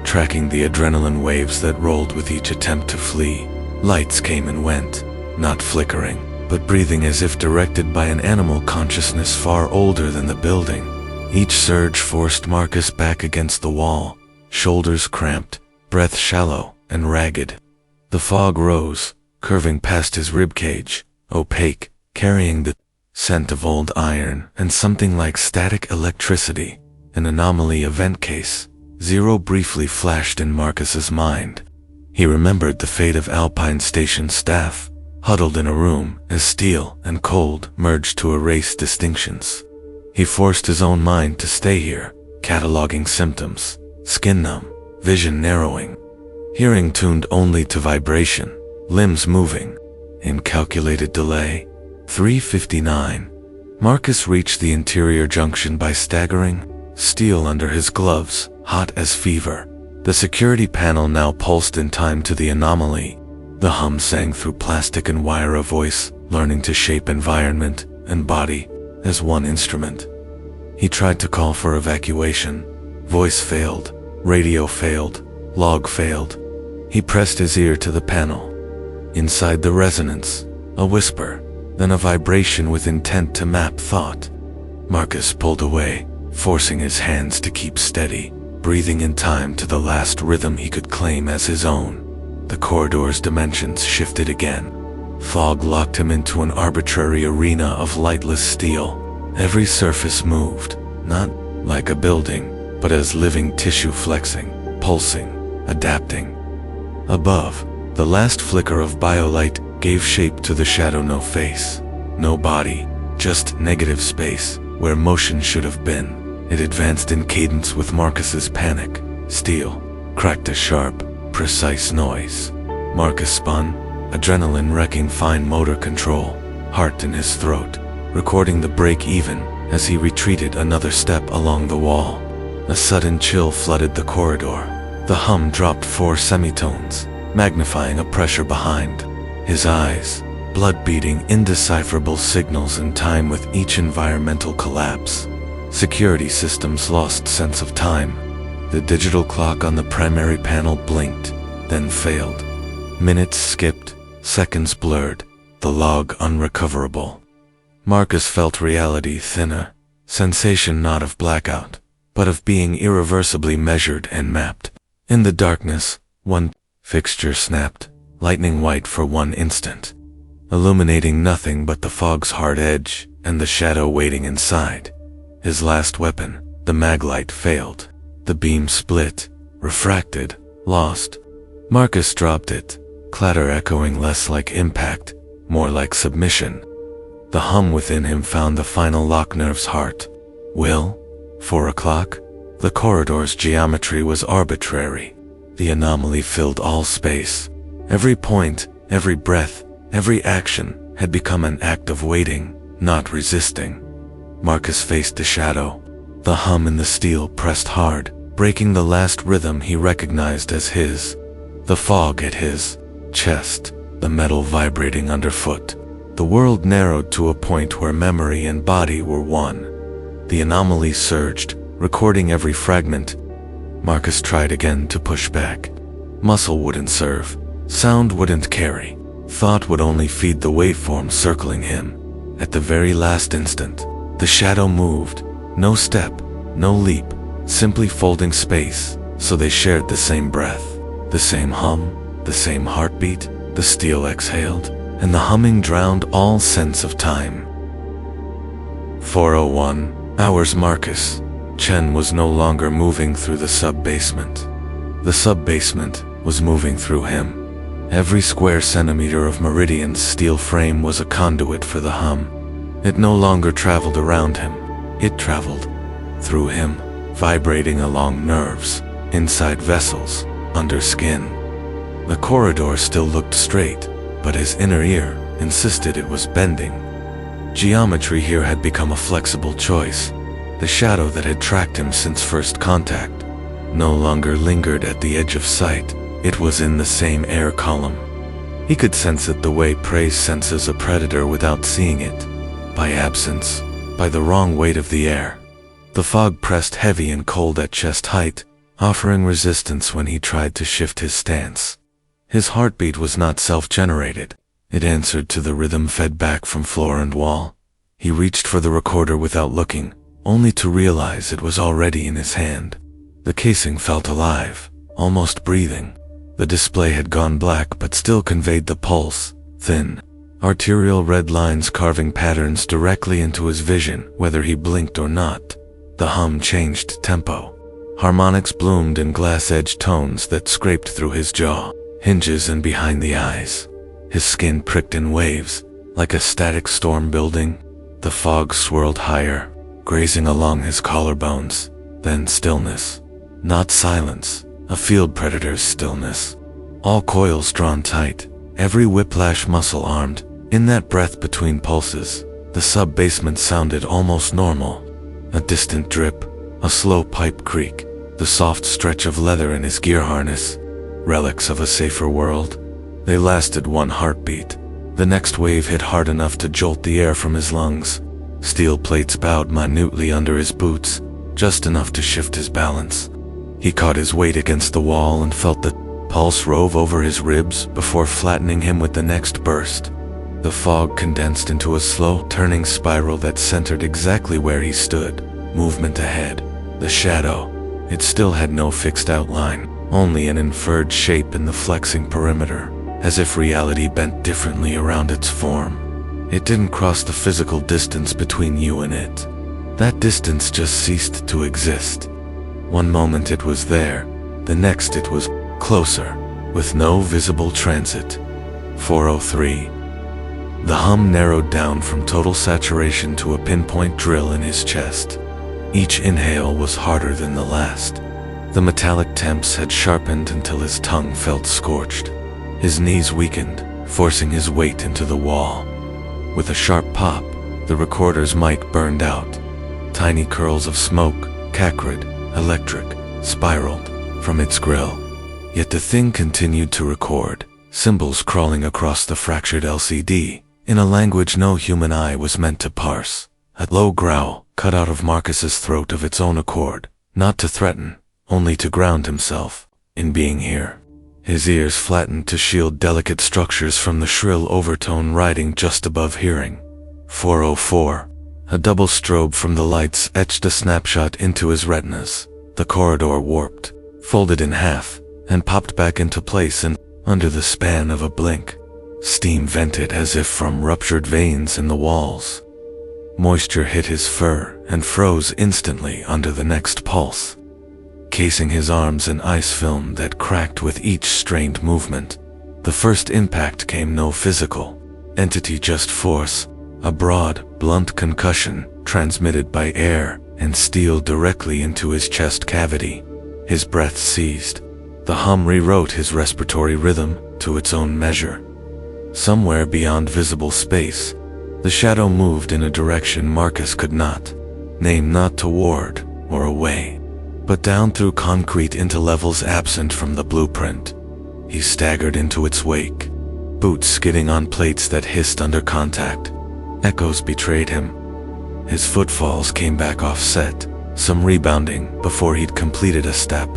A: Tracking the adrenaline waves that rolled with each attempt to flee. Lights came and went, not flickering, but breathing as if directed by an animal consciousness far older than the building. Each surge forced Marcus back against the wall, shoulders cramped, breath shallow and ragged. The fog rose, curving past his ribcage, opaque, carrying the scent of old iron and something like static electricity. An anomaly event case. Zero briefly flashed in Marcus's mind. He remembered the fate of Alpine Station staff, huddled in a room as steel and cold merged to erase distinctions. He forced his own mind to stay here, cataloging symptoms: skin numb, vision narrowing, hearing tuned only to vibration, limbs moving. In calculated delay, 3:59. Marcus reached the interior junction by staggering, steel under his gloves, hot as fever. The security panel now pulsed in time to the anomaly. The hum sang through plastic and wire, a voice learning to shape environment and body as one instrument. He tried to call for evacuation. Voice failed, radio failed, log failed. He pressed his ear to the panel. Inside the resonance, a whisper, then a vibration with intent to map thought. Marcus pulled away, forcing his hands to keep steady, breathing in time to the last rhythm he could claim as his own. The corridor's dimensions shifted again. Fog locked him into an arbitrary arena of lightless steel. Every surface moved, not like a building, but as living tissue, flexing, pulsing, adapting. Above, the last flicker of biolight gave shape to the shadow. No face, no body, just negative space where motion should have been. It advanced in cadence with Marcus's panic. Steel cracked a sharp, precise noise. Marcus spun, adrenaline wrecking fine motor control, heart in his throat, recording the break even as he retreated another step along the wall. A sudden chill flooded the corridor. The hum dropped 4 semitones, magnifying a pressure behind. His eyes, blood beating indecipherable signals in time with each environmental collapse. Security systems lost sense of time. The digital clock on the primary panel blinked, then failed. Minutes skipped, seconds blurred, the log unrecoverable. Marcus felt reality thinner, sensation not of blackout, but of being irreversibly measured and mapped. In the darkness, one fixture snapped, lightning white for one instant, illuminating nothing but the fog's hard edge and the shadow waiting inside. His last weapon, the maglite, failed. The beam split, refracted, lost. Marcus dropped it, clatter echoing less like impact, more like submission. The hum within him found the final lock nerve's heart. Will? 4 o'clock? The corridor's geometry was arbitrary. The anomaly filled all space. Every point, every breath, every action had become an act of waiting, not resisting. Marcus faced the shadow. The hum in the steel pressed hard, breaking the last rhythm he recognized as his. The fog at his chest, the metal vibrating underfoot. The world narrowed to a point where memory and body were one. The anomaly surged, recording every fragment. Marcus tried again to push back. Muscle wouldn't serve. Sound wouldn't carry. Thought would only feed the waveform circling him. At the very last instant, the shadow moved. No step, no leap, simply folding space, so they shared the same breath, the same hum, the same heartbeat. The steel exhaled, and the humming drowned all sense of time. 4:01 hours. Marcus Chen was no longer moving through the sub-basement. The sub-basement was moving through him. Every square centimeter of Meridian's steel frame was a conduit for the hum. It no longer traveled around him. It traveled through him, vibrating along nerves, inside vessels, under skin. The corridor still looked straight, but his inner ear insisted it was bending. Geometry here had become a flexible choice. The shadow that had tracked him since first contact no longer lingered at the edge of sight. It was in the same air column. He could sense it the way prey senses a predator without seeing it. By absence, by the wrong weight of the air. The fog pressed heavy and cold at chest height, offering resistance when he tried to shift his stance. His heartbeat was not self-generated. It answered to the rhythm fed back from floor and wall. He reached for the recorder without looking, only to realize it was already in his hand. The casing felt alive, almost breathing. The display had gone black but still conveyed the pulse, thin, arterial red lines carving patterns directly into his vision, whether he blinked or not. The hum changed tempo. Harmonics bloomed in glass-edged tones that scraped through his jaw, hinges and behind the eyes. His skin pricked in waves, like a static storm building. The fog swirled higher, grazing along his collarbones. Then stillness. Not silence, a field predator's stillness. All coils drawn tight, every whiplash muscle armed. In that breath between pulses, the sub-basement sounded almost normal. A distant drip, a slow pipe creak, the soft stretch of leather in his gear harness. Relics of a safer world. They lasted one heartbeat. The next wave hit hard enough to jolt the air from his lungs. Steel plates bowed minutely under his boots, just enough to shift his balance. He caught his weight against the wall and felt the pulse rove over his ribs before flattening him with the next burst. The fog condensed into a slow, turning spiral that centered exactly where he stood. Movement ahead. The shadow. It still had no fixed outline, only an inferred shape in the flexing perimeter, as if reality bent differently around its form. It didn't cross the physical distance between you and it. That distance just ceased to exist. One moment it was there, the next it was closer, with no visible transit. 403. The hum narrowed down from total saturation to a pinpoint drill in his chest. Each inhale was harder than the last. The metallic temps had sharpened until his tongue felt scorched. His knees weakened, forcing his weight into the wall. With a sharp pop, the recorder's mic burned out. Tiny curls of smoke, cacrid, electric, spiraled from its grill. Yet the thing continued to record, symbols crawling across the fractured LCD, in a language no human eye was meant to parse. A low growl cut out of Marcus's throat of its own accord, not to threaten, only to ground himself in being here. His ears flattened to shield delicate structures from the shrill overtone riding just above hearing. 404. A double strobe from the lights etched a snapshot into his retinas. The corridor warped, folded in half, and popped back into place in under the span of a blink. Steam vented as if from ruptured veins in the walls. Moisture hit his fur and froze instantly under the next pulse, casing his arms in ice film that cracked with each strained movement. The first impact came no physical entity, just force, a broad, blunt concussion transmitted by air and steel directly into his chest cavity. His breath seized. The hum rewrote his respiratory rhythm to its own measure. Somewhere beyond visible space, the shadow moved in a direction Marcus could not name, not toward or away, but down through concrete into levels absent from the blueprint. He staggered into its wake, boots skidding on plates that hissed under contact. Echoes betrayed him. His footfalls came back offset, some rebounding before he'd completed a step.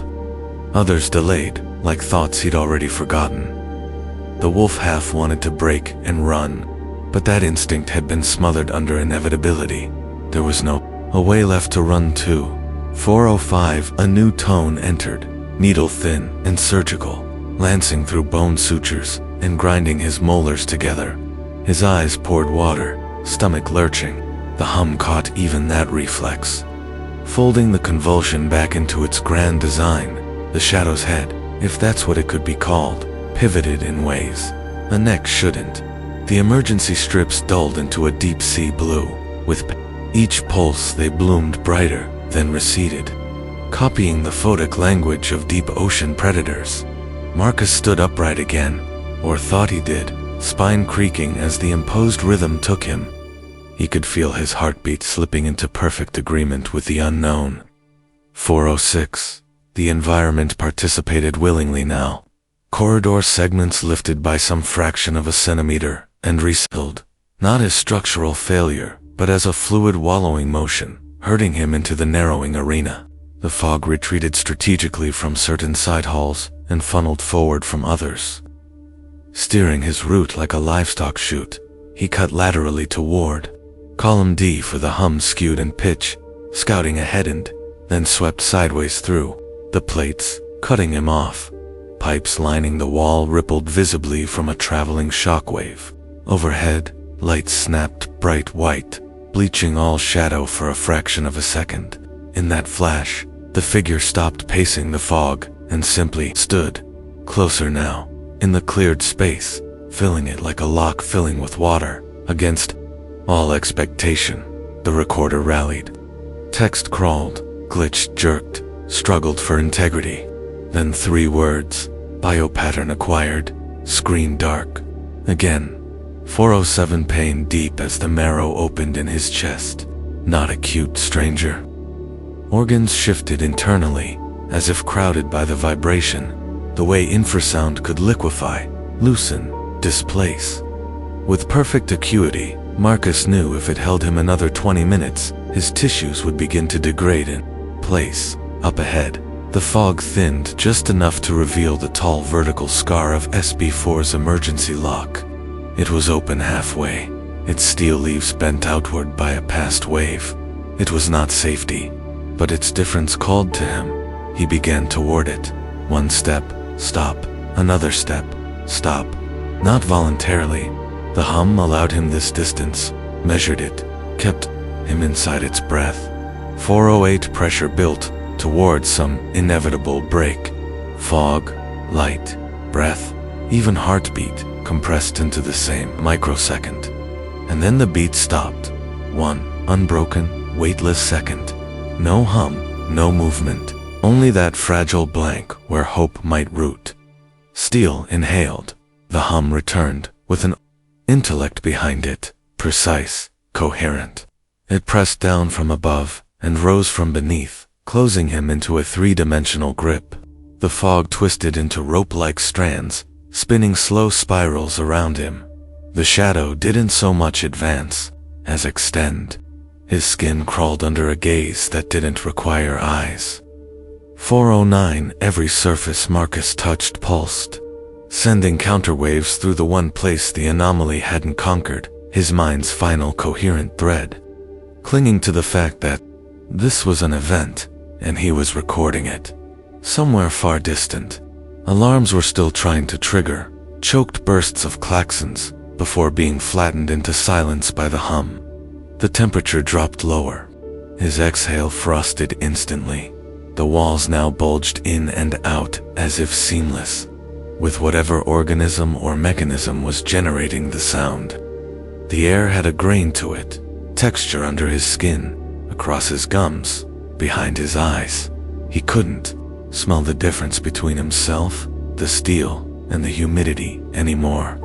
A: Others delayed, like thoughts he'd already forgotten. The wolf half wanted to break and run, but that instinct had been smothered under inevitability. There was no way left to run to. 405. A new tone entered, needle-thin and surgical, lancing through bone sutures and grinding his molars together. His eyes poured water, stomach lurching. The hum caught even that reflex. Folding the convulsion back into its grand design, the shadow's head, if that's what it could be called, pivoted in ways a neck shouldn't. The emergency strips dulled into a deep sea blue. With each pulse they bloomed brighter, then receded, copying the photic language of deep ocean predators. Marcus stood upright again, or thought he did, spine creaking as the imposed rhythm took him. He could feel his heartbeat slipping into perfect agreement with the unknown. 406. The environment participated willingly now. Corridor segments lifted by some fraction of a centimeter and resettled, not as structural failure, but as a fluid wallowing motion, herding him into the narrowing arena. The fog retreated strategically from certain side halls and funneled forward from others. Steering his route like a livestock chute, he cut laterally toward column D for the hum skewed and pitch, scouting ahead and then swept sideways through the plates, cutting him off. Pipes lining the wall rippled visibly from a traveling shockwave. Overhead, lights snapped bright white, bleaching all shadow for a fraction of a second. In that flash, the figure stopped pacing the fog and simply stood, closer now, in the cleared space, filling it like a lock filling with water. Against all expectation, the recorder rallied. Text crawled, glitched, jerked, struggled for integrity. Then 3 words: biopattern acquired, screen dark. Again, 407 pain deep as the marrow opened in his chest. Not acute, stranger. Organs shifted internally, as if crowded by the vibration, the way infrasound could liquefy, loosen, displace. With perfect acuity, Marcus knew if it held him another 20 minutes, his tissues would begin to degrade in place. Up ahead, the fog thinned just enough to reveal the tall vertical scar of SB4's emergency lock. It was open halfway, its steel leaves bent outward by a past wave. It was not safety, but its difference called to him. He began toward it. 1 step, stop. Another step, stop. Not voluntarily. The hum allowed him this distance, measured it, kept him inside its breath. 408 pressure built towards some inevitable break. Fog, light, breath, even heartbeat compressed into the same microsecond. And then the beat stopped. 1 unbroken, weightless second. No hum, no movement, only that fragile blank where hope might root. Steele inhaled. The hum returned, with an intellect behind it, precise, coherent. It pressed down from above and rose from beneath, closing him into a 3-dimensional grip. The fog twisted into rope-like strands, spinning slow spirals around him. The shadow didn't so much advance as extend. His skin crawled under a gaze that didn't require eyes. 409, every surface Marcus touched pulsed, sending counterwaves through the one place the anomaly hadn't conquered, his mind's final coherent thread. Clinging to the fact that this was an event, and he was recording it. Somewhere far distant, alarms were still trying to trigger, choked bursts of klaxons, before being flattened into silence by the hum. The temperature dropped lower. His exhale frosted instantly. The walls now bulged in and out as if seamless, with whatever organism or mechanism was generating the sound. The air had a grain to it, texture under his skin, across his gums, behind his eyes. He couldn't smell the difference between himself, the steel, and the humidity anymore.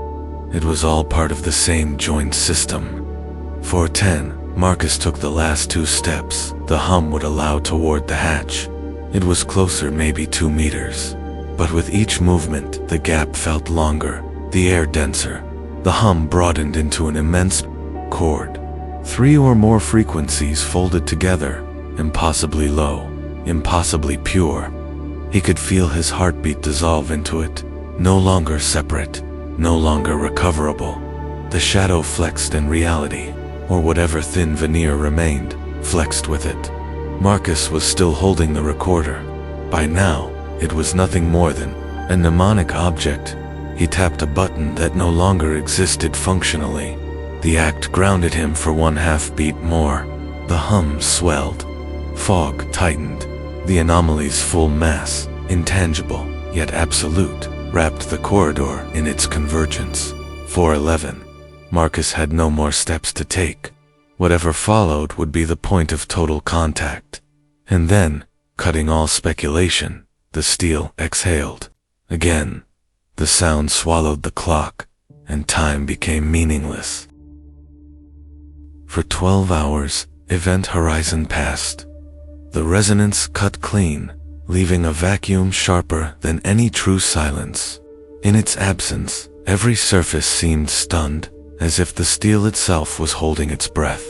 A: It was all part of the same joint system. 410, Marcus took the last 2 steps the hum would allow toward the hatch. It was closer, maybe 2 meters. But with each movement, the gap felt longer, the air denser. The hum broadened into an immense chord. 3 or more frequencies folded together, impossibly low, impossibly pure. He could feel his heartbeat dissolve into it, no longer separate, no longer recoverable. The shadow flexed in reality, or whatever thin veneer remained, flexed with it. Marcus was still holding the recorder. By now, it was nothing more than a mnemonic object. He tapped a button that no longer existed functionally. The act grounded him for 1/2 beat more. The hum swelled. Fog tightened. The anomaly's full mass, intangible, yet absolute, wrapped the corridor in its convergence. 411. Marcus had no more steps to take. Whatever followed would be the point of total contact. And then, cutting all speculation, the steel exhaled. Again, the sound swallowed the clock, and time became meaningless. For 12 hours, event horizon passed. The resonance cut clean, leaving a vacuum sharper than any true silence. In its absence, every surface seemed stunned, as if the steel itself was holding its breath.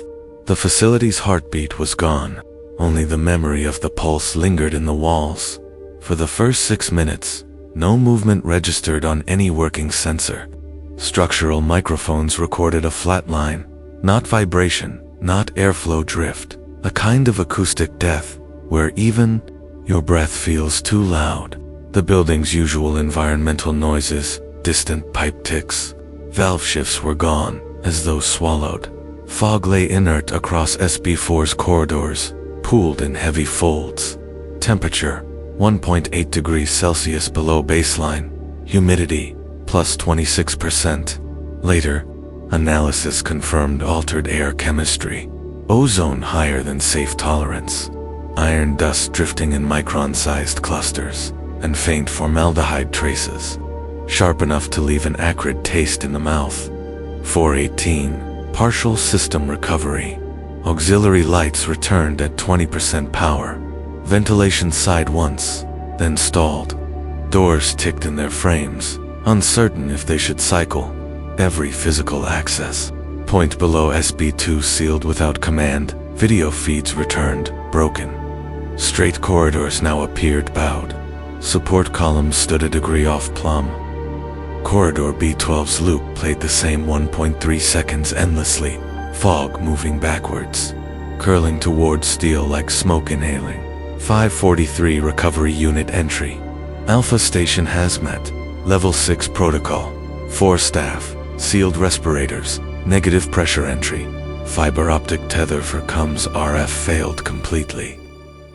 A: The facility's heartbeat was gone. Only the memory of the pulse lingered in the walls. For the first 6 minutes, no movement registered on any working sensor. Structural microphones recorded a flat line, not vibration, not airflow drift, a kind of acoustic death, where even your breath feels too loud. The building's usual environmental noises, distant pipe ticks, Valve shifts were gone, as though swallowed. Fog lay inert across SB4's corridors, pooled in heavy folds. Temperature, 1.8 degrees Celsius below baseline. Humidity, plus 26%. Later, analysis confirmed altered air chemistry. Ozone higher than safe tolerance. Iron dust drifting in micron-sized clusters, and faint formaldehyde traces, sharp enough to leave an acrid taste in the mouth. 418. Partial system recovery. Auxiliary lights returned at 20% power. Ventilation sighed once, then stalled. Doors ticked in their frames, uncertain if they should cycle. Every physical access point below SB2 sealed without command. Video feeds returned, broken. Straight corridors now appeared bowed. Support columns stood a degree off plumb. Corridor B12's loop played the same 1.3 seconds endlessly, fog moving backwards, curling towards steel like smoke inhaling. 543 Recovery Unit Entry. Alpha Station Hazmat, Level 6 Protocol. 4 staff, sealed respirators, negative pressure entry. Fiber optic tether for comms RF failed completely.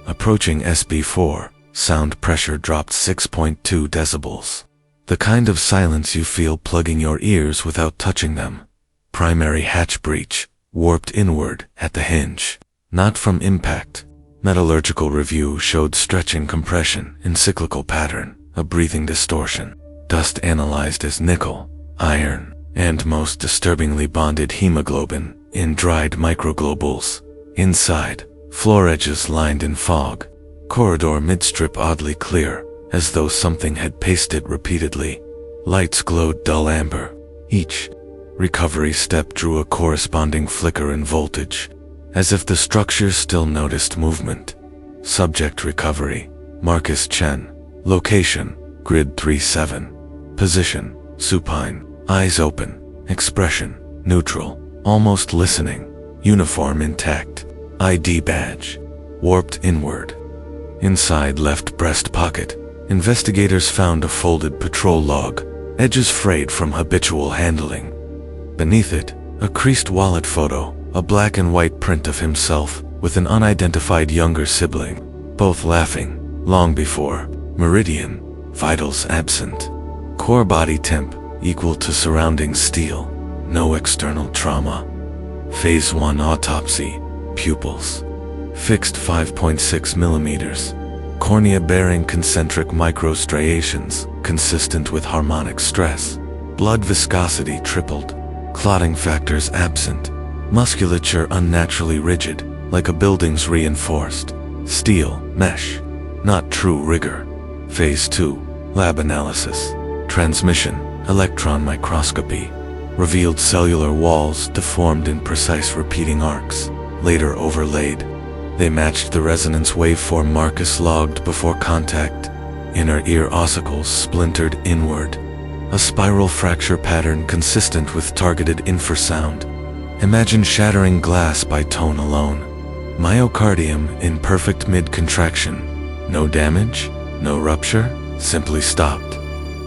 A: Approaching SB4, sound pressure dropped 6.2 decibels. The kind of silence you feel plugging your ears without touching them. Primary hatch breach, warped inward at the hinge. Not from impact. Metallurgical review showed stretching compression in cyclical pattern, a breathing distortion. Dust analyzed as nickel, iron, and most disturbingly bonded hemoglobin in dried microglobules. Inside, floor edges lined in fog. Corridor midstrip oddly clear, as though something had paced it repeatedly. Lights glowed dull amber. Each recovery step drew a corresponding flicker in voltage, as if the structure still noticed movement. Subject recovery, Marcus Chen. Location, grid 37. Position, supine, eyes open. Expression, neutral, almost listening. Uniform intact. ID badge, warped inward. Inside left breast pocket, investigators found a folded patrol log, edges frayed from habitual handling. Beneath it, a creased wallet photo, a black and white print of himself with an unidentified younger sibling, both laughing, long before. Meridian, vitals absent. Core body temp, equal to surrounding steel, no external trauma. Phase 1 autopsy, pupils. Fixed 5.6 millimeters. Cornea bearing concentric microstriations, consistent with harmonic stress. Blood viscosity tripled. Clotting factors absent. Musculature unnaturally rigid, like a building's reinforced. Steel, mesh, not true rigor. Phase 2, lab analysis. Transmission, electron microscopy. Revealed cellular walls deformed in precise repeating arcs, later overlaid. They matched the resonance waveform Marcus logged before contact. Inner ear ossicles splintered inward. A spiral fracture pattern consistent with targeted infrasound. Imagine shattering glass by tone alone. Myocardium in perfect mid-contraction. No damage, no rupture, simply stopped.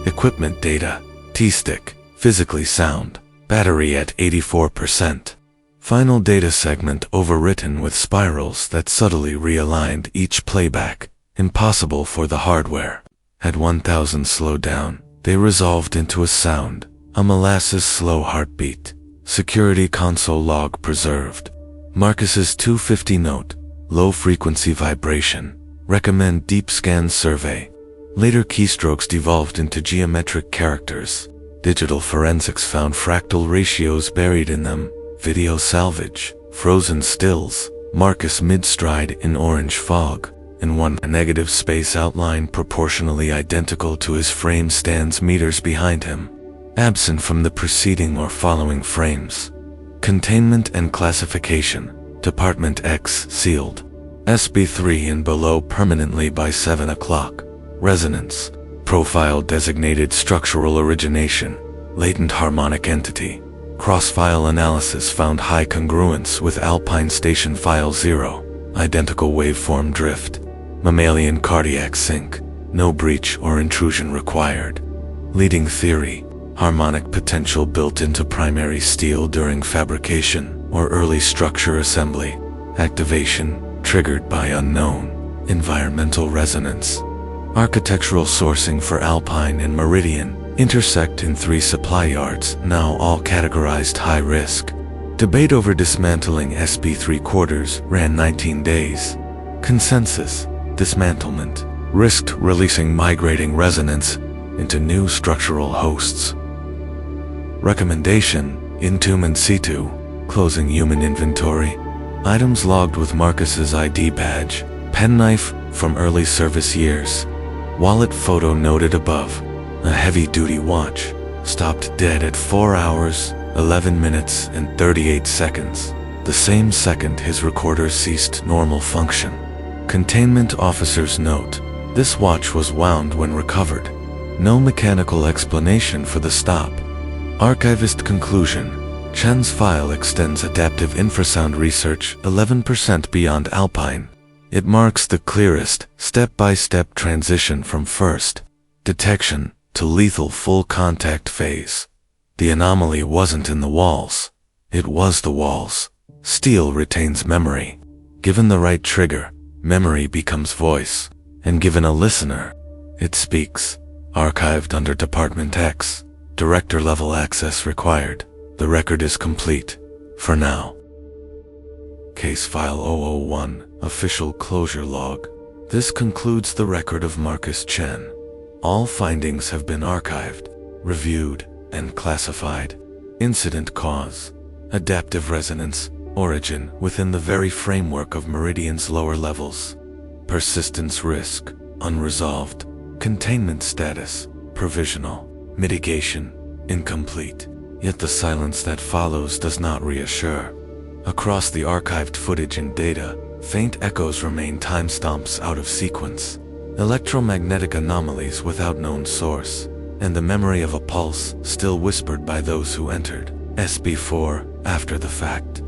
A: Equipment data, T-stick, physically sound, battery at 84%. Final data segment overwritten with spirals that subtly realigned each playback, impossible for the hardware. At 1000 slowdown, they resolved into a sound, a molasses slow heartbeat. Security console log preserved. Marcus's 250 note, low frequency vibration. Recommend deep scan survey. Later keystrokes devolved into geometric characters. Digital forensics found fractal ratios buried in them. Video salvage, frozen stills, Marcus mid-stride in orange fog, and one negative space outline proportionally identical to his frame stands meters behind him, absent from the preceding or following frames. Containment and classification, Department X sealed. SB3 and below permanently by 7 o'clock. Resonance, profile designated structural origination, latent harmonic entity. Cross-file analysis found high congruence with Alpine Station File 0, identical waveform drift. Mammalian cardiac sync, no breach or intrusion required. Leading theory, harmonic potential built into primary steel during fabrication or early structure assembly, activation triggered by unknown environmental resonance. Architectural sourcing for Alpine and Meridian intersect in 3 supply yards, now all categorized high risk. Debate over dismantling SB3/4 ran 19 days. Consensus: dismantlement risked releasing migrating resonance into new structural hosts. Recommendation: entomb and situ, closing human inventory. Items logged with Marcus's ID badge: penknife from early service years, wallet photo noted above, a heavy-duty watch, stopped dead at 4 hours, 11 minutes and 38 seconds, the same second his recorder ceased normal function. Containment officer's note: this watch was wound when recovered. No mechanical explanation for the stop. Archivist conclusion: Chen's file extends adaptive infrasound research 11% beyond Alpine. It marks the clearest, step-by-step transition from first detection to lethal full contact phase. The anomaly wasn't in the walls. It was the walls. Steel retains memory. Given the right trigger, memory becomes voice. And given a listener, it speaks. Archived under Department X. Director-level access required. The record is complete. For now. Case File 001, Official Closure Log. This concludes the record of Marcus Chen. All findings have been archived, reviewed, and classified. Incident cause: adaptive resonance, origin within the very framework of Meridian's lower levels. Persistence risk: unresolved. Containment status: provisional. Mitigation: incomplete. Yet the silence that follows does not reassure. Across the archived footage and data, faint echoes remain, timestamps out of sequence. Electromagnetic anomalies without known source, and the memory of a pulse still whispered by those who entered SB4 after the fact.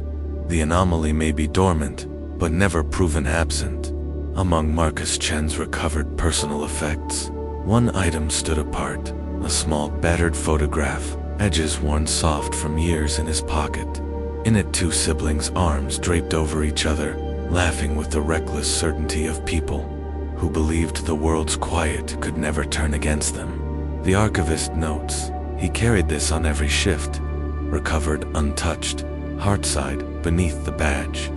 A: The anomaly may be dormant, but never proven absent. Among Marcus Chen's recovered personal effects, one item stood apart: a small battered photograph, edges worn soft from years, in his pocket. In it, 2 siblings' arms draped over each other, laughing with the reckless certainty of people who believed the world's quiet could never turn against them. The archivist notes, he carried this on every shift, recovered untouched, heartside beneath the badge.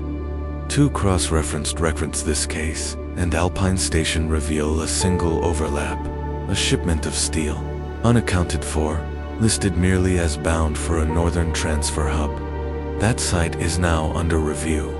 A: 2 cross-referenced reference this case, and Alpine Station reveal a single overlap, a shipment of steel, unaccounted for, listed merely as bound for a northern transfer hub. That site is now under review.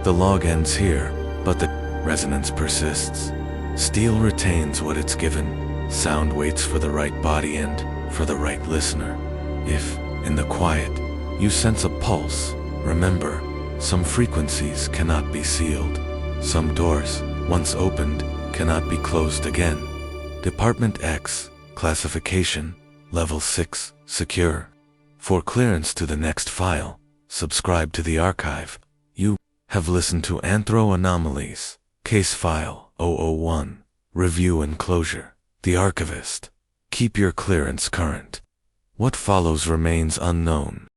A: The log ends here, but the resonance persists. Steel retains what it's given. Sound waits for the right body and for the right listener. If, in the quiet, you sense a pulse, remember, some frequencies cannot be sealed. Some doors, once opened, cannot be closed again. Department X, Classification, Level 6, Secure. For clearance to the next file, subscribe to the archive. You have listened to Anthro-Anomalies, Case File 001, Review and Closure. The Archivist. Keep your clearance current. What follows remains unknown.